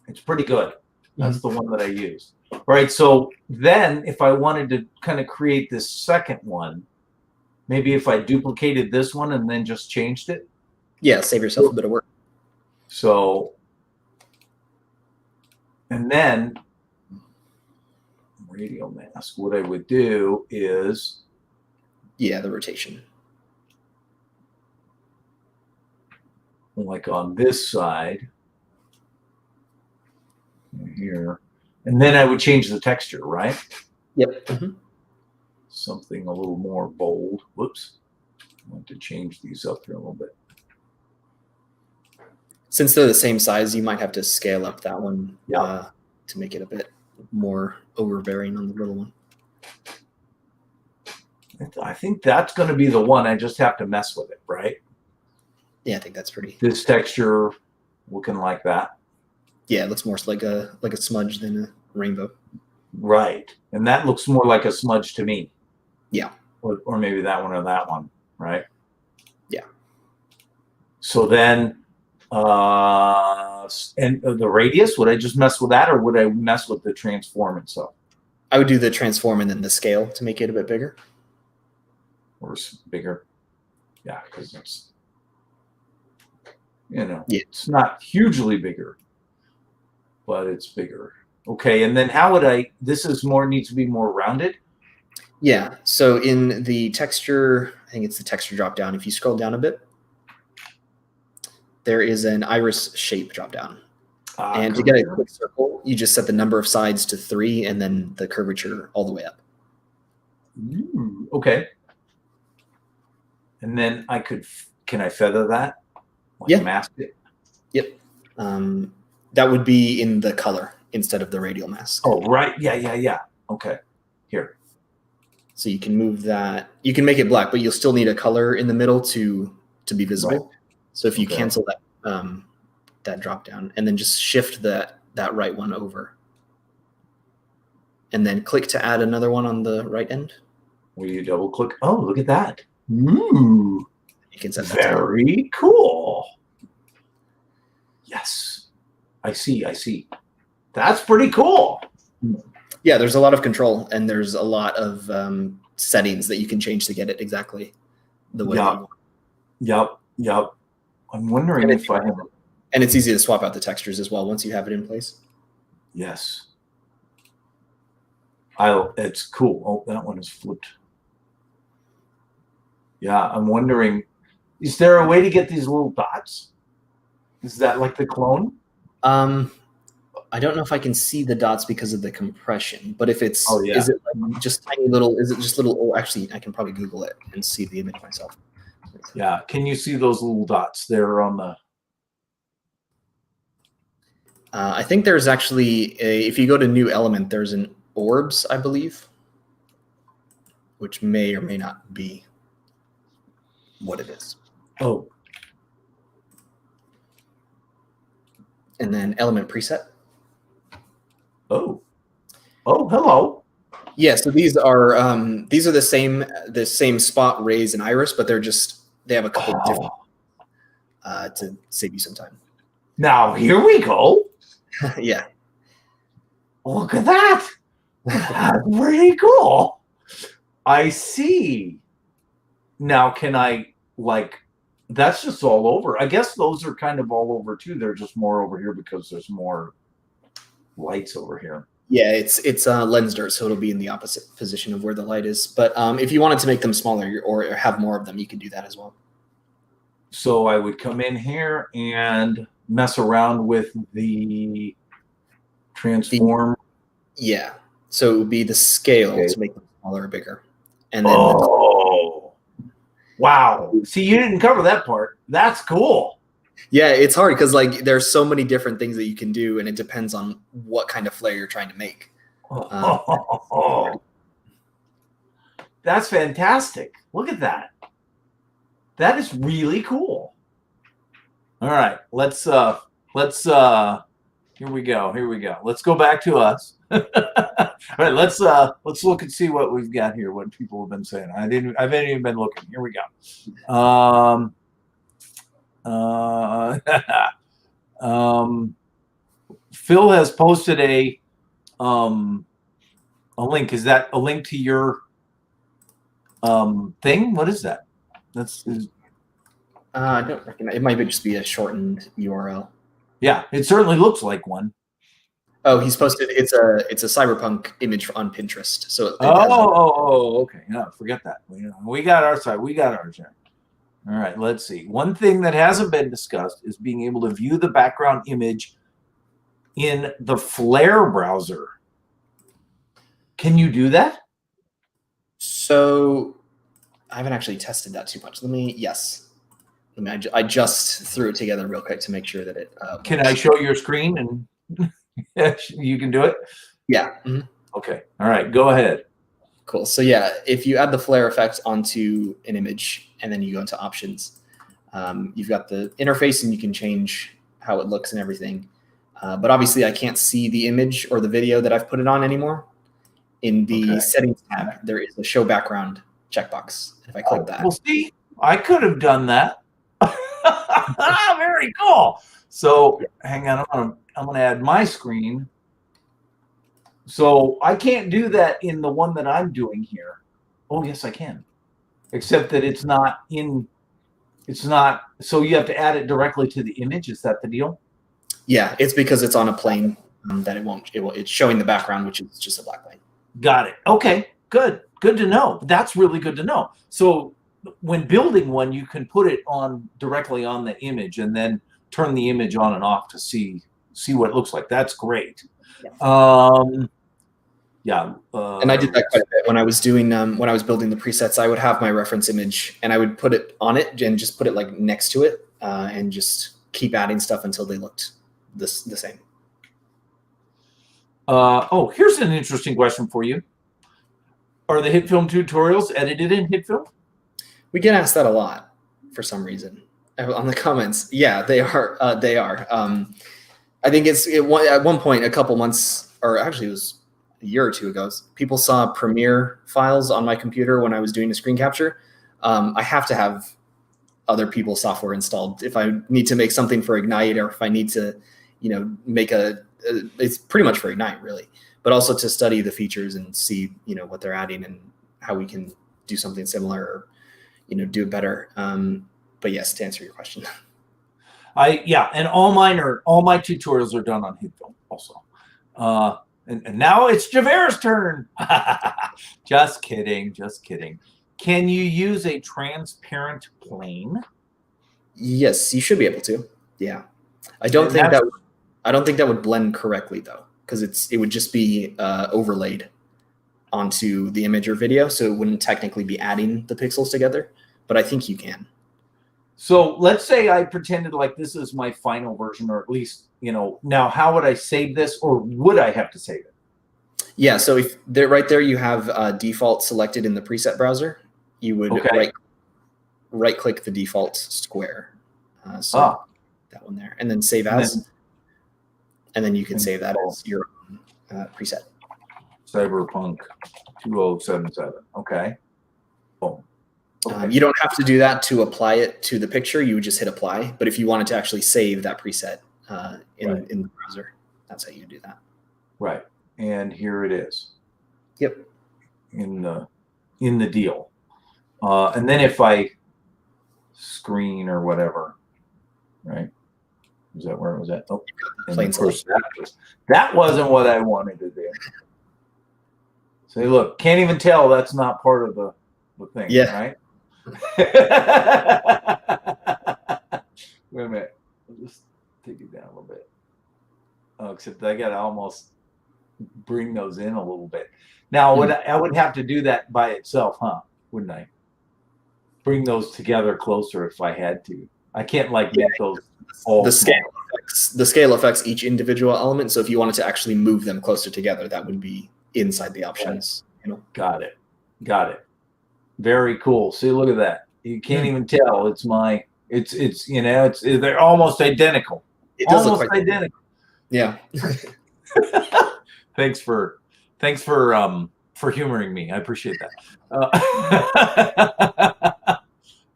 it's pretty good. That's the one that I use. All right, so then if I wanted to kind of create this second one, maybe if I duplicated this one and then just changed it. Yeah, save yourself a bit of work. So, and then radial mask, what I would do is. Yeah, the rotation. Like on this side. Here. And then I would change the texture, right? Yep. Something a little more bold. Whoops. I want to change these up here a little bit. Since they're the same size, you might have to scale up that one to make it a bit more overbearing on the little one. I think that's going to be the one. I just have to mess with it, right? Yeah, I think that's pretty. This texture looking like that. Yeah, it looks more like a smudge than a rainbow. Right. And that looks more like a smudge to me. Yeah. Or maybe that one or that one, right? Yeah. So then, and the radius, would I just mess with that or would I mess with the transform itself? I would do the transform and then the scale to make it a bit bigger. Or bigger. Yeah, because it's, you know, it's not hugely bigger, but it's bigger. Okay, and then how would this is needs to be more rounded? Yeah, so in the texture, I think it's the texture drop down. If you scroll down a bit, there is an iris shape drop down. And to get a quick circle, you just set the number of sides to 3 and then the curvature all the way up. Okay. And then can I feather that? Like mask it? Yep. That would be in the color instead of the radial mask. Oh, right. Yeah. Okay. Here. So you can move that. You can make it black, but you'll still need a color in the middle to be visible. Right. So if you cancel that that drop down and then just shift that right one over. And then click to add another one on the right end. Will you double click? Oh, look at that. Ooh. You can set that very cool. Yes. I see. That's pretty cool. Yeah, there's a lot of control, and there's a lot of settings that you can change to get it exactly the way that you want. Yep. I'm wondering if I have. And it's easy to swap out the textures as well once you have it in place. Yes. It's cool. Oh, that one is flipped. Yeah, I'm wondering, is there a way to get these little dots? Is that like the clone? I don't know if I can see the dots because of the compression, but if it's, Oh, yeah. is it like just tiny little, is it just little, oh, actually, I can probably Google it and see the image myself. Yeah, can you see those little dots there on the... I think there's actually, if you go to new element, there's an orbs, I believe, which may or may not be what it is. Oh. And then element preset. Oh, hello. Yeah, so these are the same spot, raise, and iris, but they have a couple different to save you some time. Now here we go. Yeah. Look at that. That's pretty cool. I see. Now can I that's just all over. I guess those are kind of all over too. They're just more over here because there's more lights over here. Yeah, it's lens dirt, so it'll be in the opposite position of where the light is. But if you wanted to make them smaller or have more of them, you can do that as well. So I would come in here and mess around with the transform. Yeah, so it would be the scale to make them smaller or bigger. And then wow. See, you didn't cover that part. That's cool. Yeah, it's hard because there's so many different things that you can do, and it depends on what kind of flare you're trying to make. That's fantastic. Look at that. That is really cool. All right, let's here we go. Let's go back to us. All right, let's look and see what we've got here, what people have been saying. I haven't even been looking. Here we go. Phil has posted a link. Is that a link to your thing? What is that? I don't recognize. It might just be a shortened URL. Yeah, it certainly looks like one. Oh, he's posted. It's a Cyberpunk image on Pinterest. So okay. No, forget that. We got our side. We got ours here. All right, let's see. One thing that hasn't been discussed is being able to view the background image in the Flare browser. Can you do that? So I haven't actually tested that too much. I just threw it together real quick to make sure that it Can I show your screen and you can do it? Yeah. Mm-hmm. Okay. All right, go ahead. Cool. So yeah, if you add the flare effect onto an image and then you go into options, you've got the interface and you can change how it looks and everything. But obviously I can't see the image or the video that I've put it on anymore. In the settings tab, there is a show background checkbox. If I click that. Well, see, I could have done that. Very cool. So hang on, I'm gonna add my screen. So I can't do that in the one that I'm doing here. Oh yes, I can. Except that it's not. So you have to add it directly to the image. Is that the deal? Yeah, it's because it's on a plane that it's showing the background, which is just a black plane. Got it. Okay, good to know. That's really good to know. So when building one, you can put it on directly on the image and then turn the image on and off to see what it looks like. That's great. Yeah. And I did that quite a bit when I was doing when I was building the presets. I would have my reference image and I would put it on it and just put it like next to it and just keep adding stuff until they looked the same. Here's an interesting question for you. Are the HitFilm tutorials edited in HitFilm? We get asked that a lot for some reason on the comments. Yeah, they are. I think at one point, a couple months, or actually it was a year or two ago, people saw Premiere files on my computer when I was doing a screen capture. I have to have other people's software installed if I need to make something for Ignite or if I need to, make a it's pretty much for Ignite, really, but also to study the features and see, what they're adding and how we can do something similar or, do it better. But yes, to answer your question. And all my tutorials are done on HitFilm also. And now it's Javert's turn. Just kidding. Can you use a transparent plane? Yes, you should be able to. Yeah. I don't think that would blend correctly though, because it would just be overlaid onto the image or video, so it wouldn't technically be adding the pixels together, but I think you can. So let's say I pretended like this is my final version, or at least, now how would I save this, or would I have to save it? Yeah, so if right there you have default selected in the preset browser, you would right click the default square. That one there, and then save as, and then you can save that as your own preset. Cyberpunk 2077. Okay. Boom. Okay. You don't have to do that to apply it to the picture. You would just hit apply. But if you wanted to actually save that preset in the browser, that's how you do that. Right. And here it is. Yep. In the deal. And then if I screen or whatever, right? Is that where it was at? Oh, that wasn't what I wanted to do. So look, can't even tell that's not part of the thing, right? Wait a minute. I'll just take it down a little bit. Oh, except I gotta almost bring those in a little bit. Now, I would have to do that by itself, huh? Wouldn't I? Bring those together closer if I had to. I can't make those all the scale affects each individual element. So if you wanted to actually move them closer together, that would be inside the options. Got it. Very cool. See, look at that. You can't even tell. They're almost identical. It does almost look quite identical. Yeah. Thanks for humoring me. I appreciate that.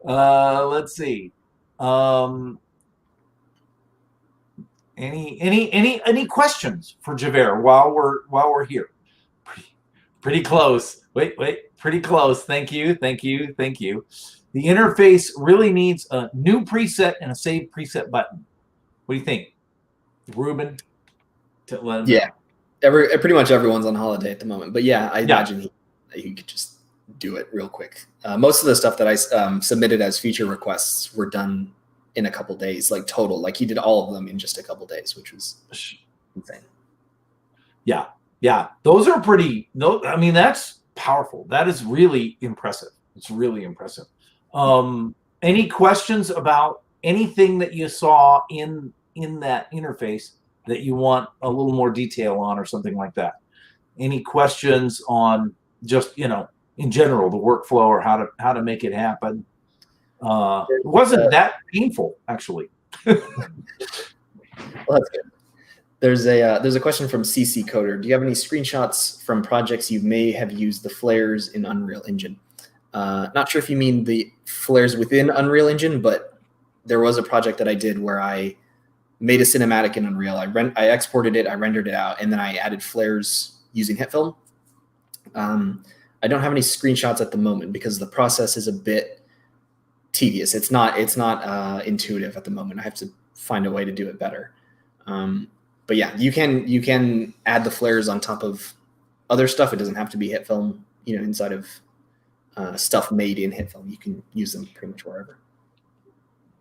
Let's see. Any questions for Javert while we're here? Pretty close. Wait. Pretty close. Thank you. The interface really needs a new preset and a save preset button. What do you think, Ruben? Yeah. Pretty much everyone's on holiday at the moment, but I imagine he could just do it real quick. Most of the stuff that I submitted as feature requests were done in a couple days, like total. Like he did all of them in just a couple days, which was insane. Yeah. Those are pretty. I mean, that's powerful. That is really impressive. It's really impressive. Any questions about anything that you saw in that interface that you want a little more detail on or something like that? Any questions on just, in general, the workflow or how to make it happen? It wasn't that painful, actually. Well, that's good. There's a question from CC Coder. Do you have any screenshots from projects you may have used the flares in Unreal Engine? Not sure if you mean the flares within Unreal Engine, but there was a project that I did where I made a cinematic in Unreal. I exported it, I rendered it out, and then I added flares using HitFilm. I don't have any screenshots at the moment because the process is a bit tedious. It's not intuitive at the moment. I have to find a way to do it better. But yeah, you can add the flares on top of other stuff. It doesn't have to be HitFilm. Inside of stuff made in HitFilm, you can use them pretty much wherever.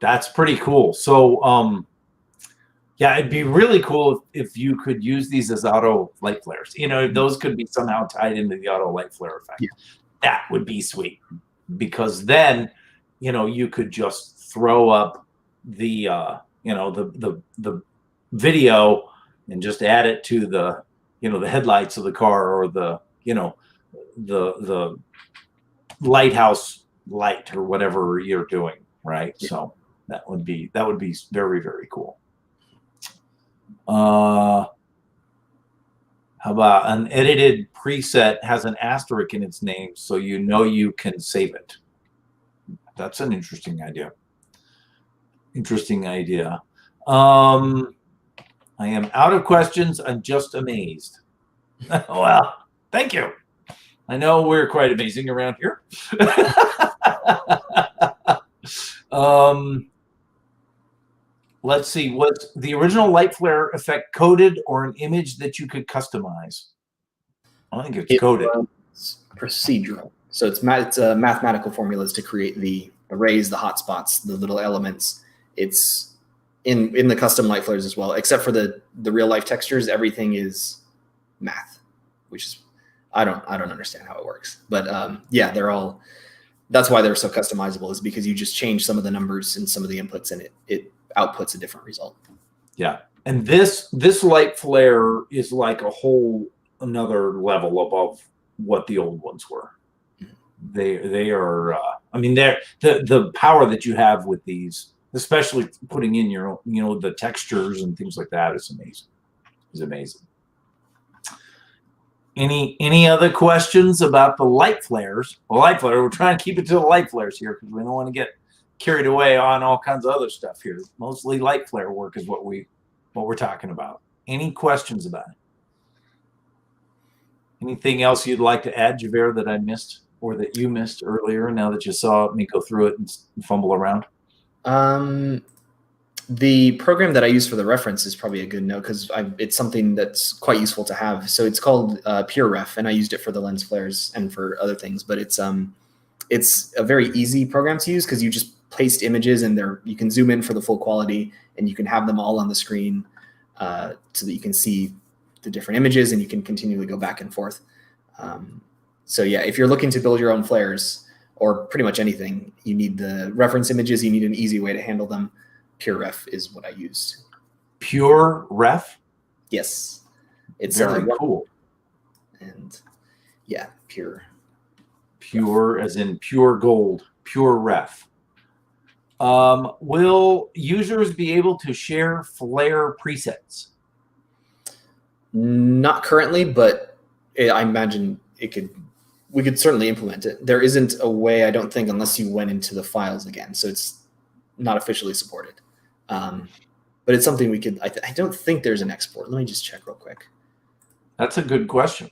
That's pretty cool. So, it'd be really cool if you could use these as auto light flares. Those could be somehow tied into the auto light flare effect. Yeah. That would be sweet, because then, you could just throw up the video and just add it to the the headlights of the car, or the lighthouse light, or whatever you're doing, right? Yeah. So that would be very, very cool. How about an edited preset has an asterisk in its name, so you can save it? That's an interesting idea. I am out of questions. I'm just amazed. Well, thank you. I know we're quite amazing around here. Let's see. Was the original light flare effect coded or an image that you could customize? I think it's coded. It's procedural. So it's mathematical formulas to create the arrays, the hotspots, the little elements. It's in the custom light flares as well, except for the real life textures. Everything is math, which is I don't understand how it works. But yeah, they're all. That's why they're so customizable, is because you just change some of the numbers and some of the inputs, and it outputs a different result. Yeah, and this light flare is like a whole another level above what the old ones were. They are. I mean, they're the power that you have with these, especially putting in your the textures and things like that, is amazing. Is amazing. Any other questions about the light flares? Well, light flare. We're trying to keep it to the light flares here because we don't want to get carried away on all kinds of other stuff here. Mostly light flare work is what we're talking about. Any questions about it? Anything else you'd like to add, Javert, that I missed or that you missed earlier? Now that you saw me go through it and fumble around. The program that I use for the reference is probably a good note because it's something that's quite useful to have. So it's called PureRef, and I used it for the lens flares and for other things. But it's a very easy program to use because you just paste images and you can zoom in for the full quality, and you can have them all on the screen so that you can see the different images and you can continually go back and forth. So yeah, if you're looking to build your own flares or pretty much anything, you need the reference images. You need an easy way to handle them. PureRef is what I use. PureRef? Yes. It's very cool. And yeah, pure as in pure gold. PureRef. Will users be able to share flare presets? Not currently, but I imagine we could certainly implement it. There isn't a way, I don't think, unless you went into the files again. So it's not officially supported. But it's something we could, I don't think there's an export. Let me just check real quick. That's a good question.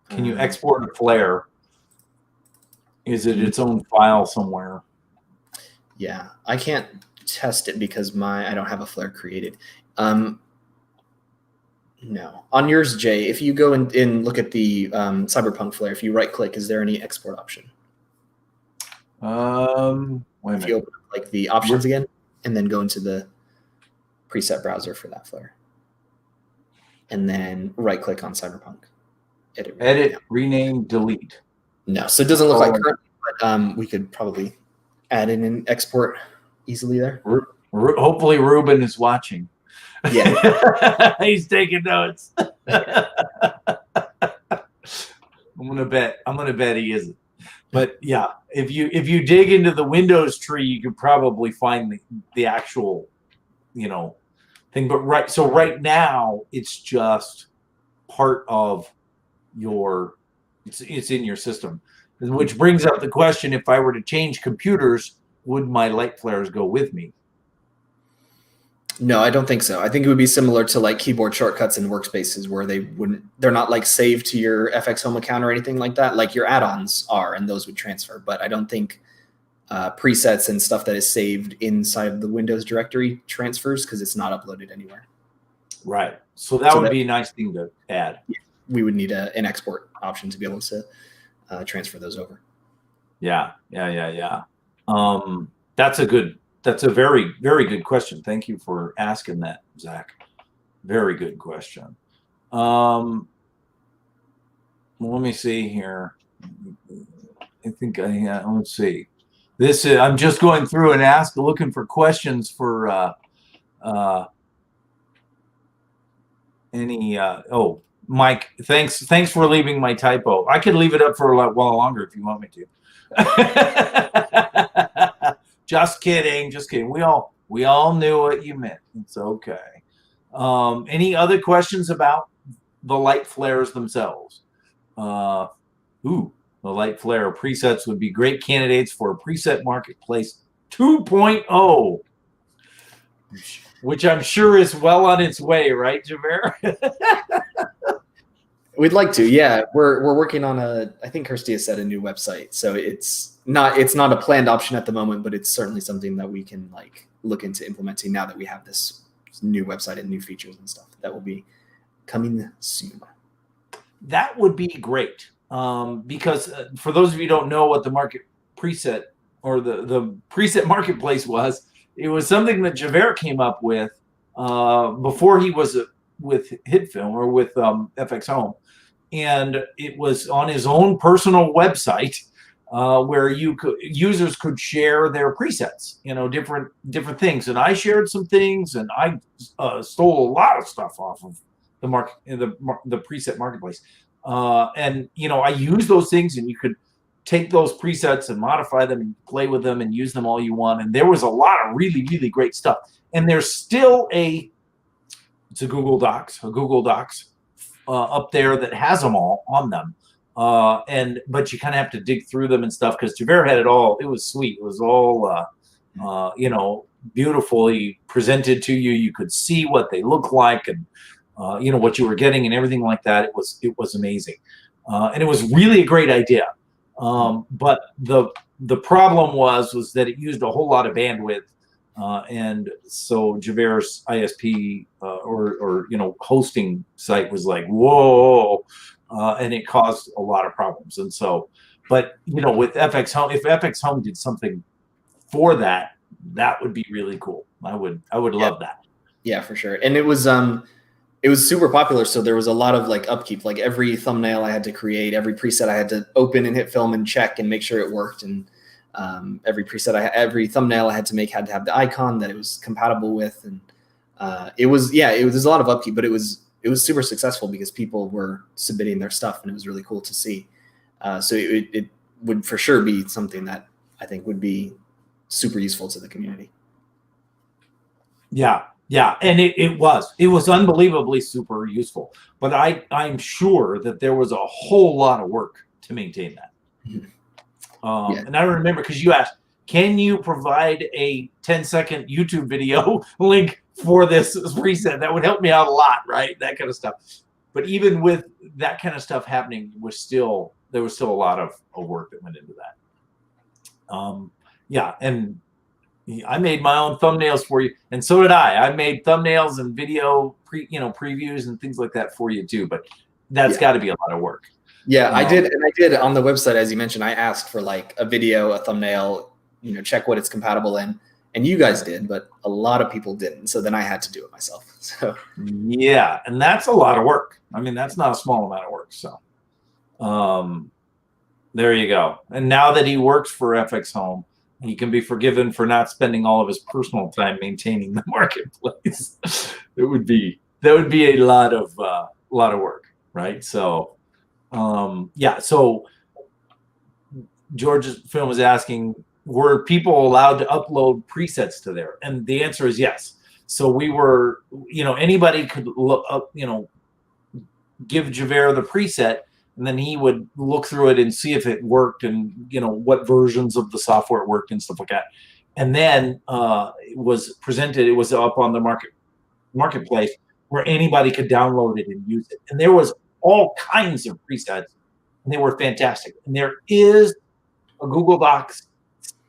Can you export a flare? Is it its own file somewhere? Yeah, I can't test it because I don't have a flare created. No. On yours, Jay, if you go and look at the Cyberpunk flare, if you right click, is there any export option? Wait a minute. If you open like the options again and then go into the preset browser for that flare. And then right click on Cyberpunk. Edit, rename, delete. No, so it doesn't look like currently, but we could probably add in an export easily there. Hopefully Ruben is watching. Yeah. He's taking notes. I'm gonna bet he isn't. But yeah, if you dig into the Windows tree, you could probably find the actual, thing. But right now it's just part of it's in your system, which brings up the question: if I were to change computers, would my light flares go with me? No, I don't think so. I think it would be similar to like keyboard shortcuts in workspaces where they're not like saved to your FX Home account or anything like that. Like your add-ons are, and those would transfer. But I don't think presets and stuff that is saved inside of the Windows directory transfers because it's not uploaded anywhere. Right. So that would be a nice thing to add. Yeah, we would need an export option to be able to transfer those over. Yeah. That's a very, very good question. Thank you for asking that, Zach. Very good question. Let me see here. I think let's see. I'm just going through and looking for questions for Mike, thanks for leaving my typo. I could leave it up for a while longer if you want me to. Just kidding. We all knew what you meant. It's okay. Any other questions about the light flares themselves? The light flare presets would be great candidates for a preset marketplace 2.0. which I'm sure is well on its way, right, Javert? We'd like to, yeah. We're working on I think Kirsty has said, a new website. So it's not a planned option at the moment, but it's certainly something that we can like look into implementing now that we have this new website and new features and stuff that will be coming soon. That would be great. Because for those of you who don't know what the market preset or the preset marketplace was, it was something that Javert came up with before he was with HitFilm or with FX Home. And it was on his own personal website where users could share their presets, different things. And I shared some things, and I stole a lot of stuff off of the preset marketplace. And I use those things, and you could take those presets and modify them and play with them and use them all you want. And there was a lot of really, really great stuff. And there's still it's a Google Docs up there that has them all on them. But you kind of have to dig through them and stuff, because Javert had it all. It was sweet. It was all, beautifully presented to you. You could see what they look like, and what you were getting and everything like that. It was amazing, and it was really a great idea. But the problem was that it used a whole lot of bandwidth, and so Javert's ISP or hosting site was like, whoa, and it caused a lot of problems. And so, but with FX Home, if FX Home did something for that would be really cool. I would love that. Yeah, for sure. And it was super popular, so there was a lot of like upkeep. Like every thumbnail I had to create, every preset I had to open and HitFilm and check and make sure it worked. And every thumbnail I had to make had to have the icon that it was compatible with. And there's a lot of upkeep, but it was super successful because people were submitting their stuff, and it was really cool to see. So it would for sure be something that I think would be super useful to the community. Yeah, and it was unbelievably super useful. But I'm sure that there was a whole lot of work to maintain that. Mm-hmm. And I remember, because you asked, can you provide a 10-second YouTube video link for this preset? That would help me out a lot, right? That kind of stuff. But even with that kind of stuff happening, there was still a lot of work that went into that. And I made my own thumbnails for you, and so did I. I made thumbnails and video previews and things like that for you too. But that's got to be a lot of work. Yeah, I did on the website, as you mentioned. I asked for like a video, a thumbnail, check what it's compatible in, and you guys did, but a lot of people didn't. So then I had to do it myself. So yeah, and that's a lot of work. I mean, that's not a small amount of work. So there you go. And now that he works for FX Home, he can be forgiven for not spending all of his personal time maintaining the marketplace. That would be a lot of work, right? So. So George's film was asking, were people allowed to upload presets to there? And the answer is yes. So we were, anybody could look up, give Javert the preset, and then he would look through it and see if it worked, and what versions of the software it worked and stuff like that. And then it was presented. It was up on the marketplace where anybody could download it and use it. And there was all kinds of presets, and they were fantastic. And there is a Google Docs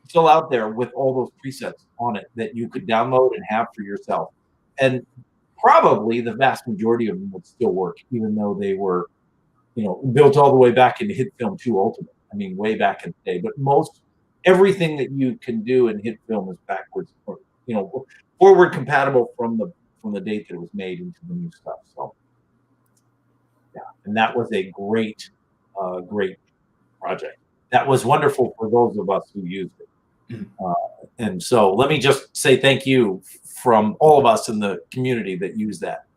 still out there with all those presets on it that you could download and have for yourself. And probably the vast majority of them would still work, even though they were, built all the way back into HitFilm 2 Ultimate. I mean, way back in the day. But everything that you can do in HitFilm is backwards, or, forward compatible from the date that it was made into the new stuff. So. Yeah, and that was a great project. That was wonderful for those of us who used it. And so let me just say thank you from all of us in the community that used that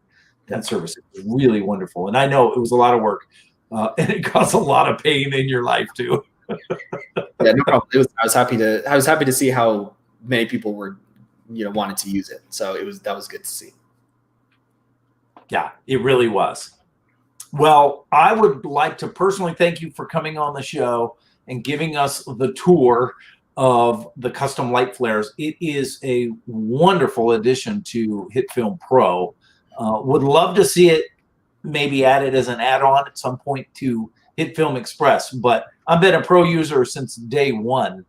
service. It was really wonderful. And I know it was a lot of work, and it caused a lot of pain in your life too. Yeah, no problem. I was happy to see how many people were, wanted to use it. So that was good to see. Yeah, it really was. Well, I would like to personally thank you for coming on the show and giving us the tour of the custom light flares. It is a wonderful addition to HitFilm Pro. Would love to see it maybe added as an add-on at some point to HitFilm Express, but I've been a Pro user since day one,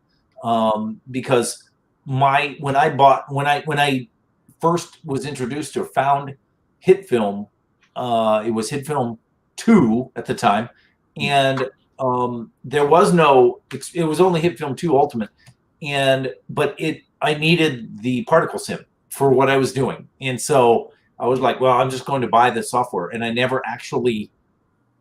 because when I first was introduced or found HitFilm, it was HitFilm 2 at the time, and there was no, it was only HitFilm 2 Ultimate, but I needed the particle sim for what I was doing, and so I was like, well, I'm just going to buy the software, and I never actually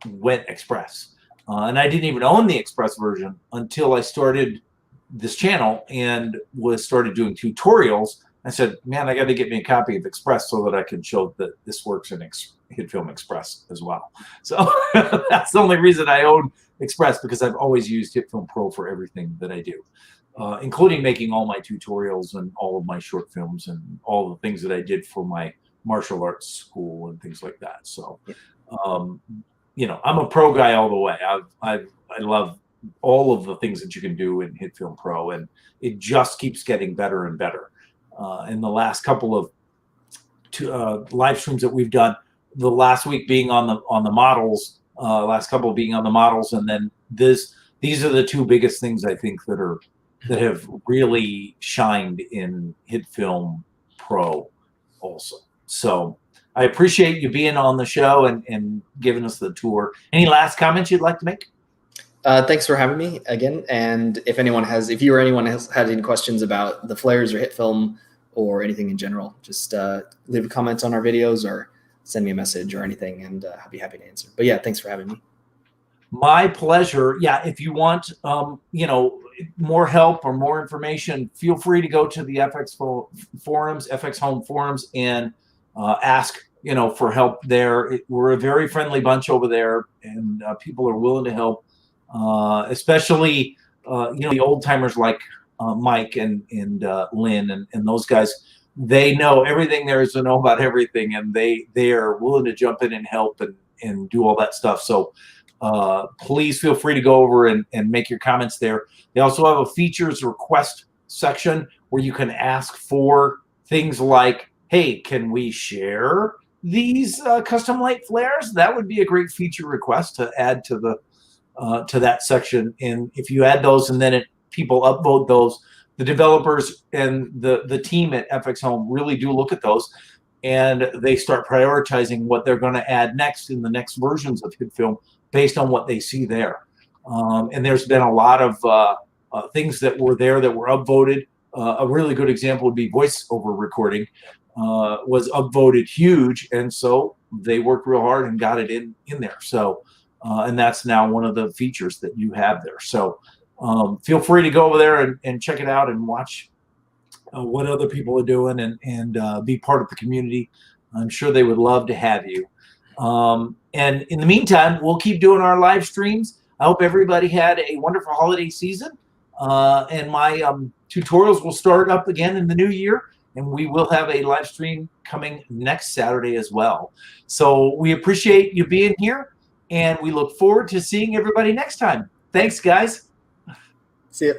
went Express, and I didn't even own the Express version until I started this channel and started doing tutorials. I said, man, I got to get me a copy of Express so that I can show that this works in HitFilm Express as well. So that's the only reason I own Express, because I've always used HitFilm Pro for everything that I do, including making all my tutorials and all of my short films and all the things that I did for my martial arts school and things like that. So, you know, I'm a Pro guy all the way. I love all of the things that you can do in HitFilm Pro, and it just keeps getting better and better. In the last couple of live streams that we've done, the last week being on the models, last couple being on the models, and then these are the two biggest things I think that have really shined in HitFilm Pro also. So I appreciate you being on the show and giving us the tour. Any last comments you'd like to make? Thanks for having me again. And if anyone has had any questions about the flares or HitFilm or anything in general, just leave a comment on our videos or send me a message or anything, and I'll be happy to answer. But yeah, thanks for having me. My pleasure. Yeah, if you want, you know, more help or more information, feel free to go to the FX forums, FX Home forums, and ask, you know, for help there. We're a very friendly bunch over there, and people are willing to help, especially, you know, the old timers like Mike and Lynn and those guys. They know everything there is to know about everything, and they are willing to jump in and help and do all that stuff. So please feel free to go over and make your comments there. They also have a features request section where you can ask for things like, hey, can we share these custom light flares? That would be a great feature request to add to that section. And if you add those and then people upvote those, the developers and the team at FX Home really do look at those, and they start prioritizing what they're going to add next in the next versions of HitFilm based on what they see there. And there's been a lot of things that were there that were upvoted. A really good example would be voiceover recording. Was upvoted huge, and so they worked real hard and got it in there. So, and that's now one of the features that you have there. So feel free to go over there and check it out and watch what other people are doing and be part of the community. I'm sure they would love to have you. And in the meantime, we'll keep doing our live streams. I hope everybody had a wonderful holiday season. And my tutorials will start up again in the new year, and we will have a live stream coming next Saturday as well. So we appreciate you being here, and we look forward to seeing everybody next time. Thanks, guys. See ya.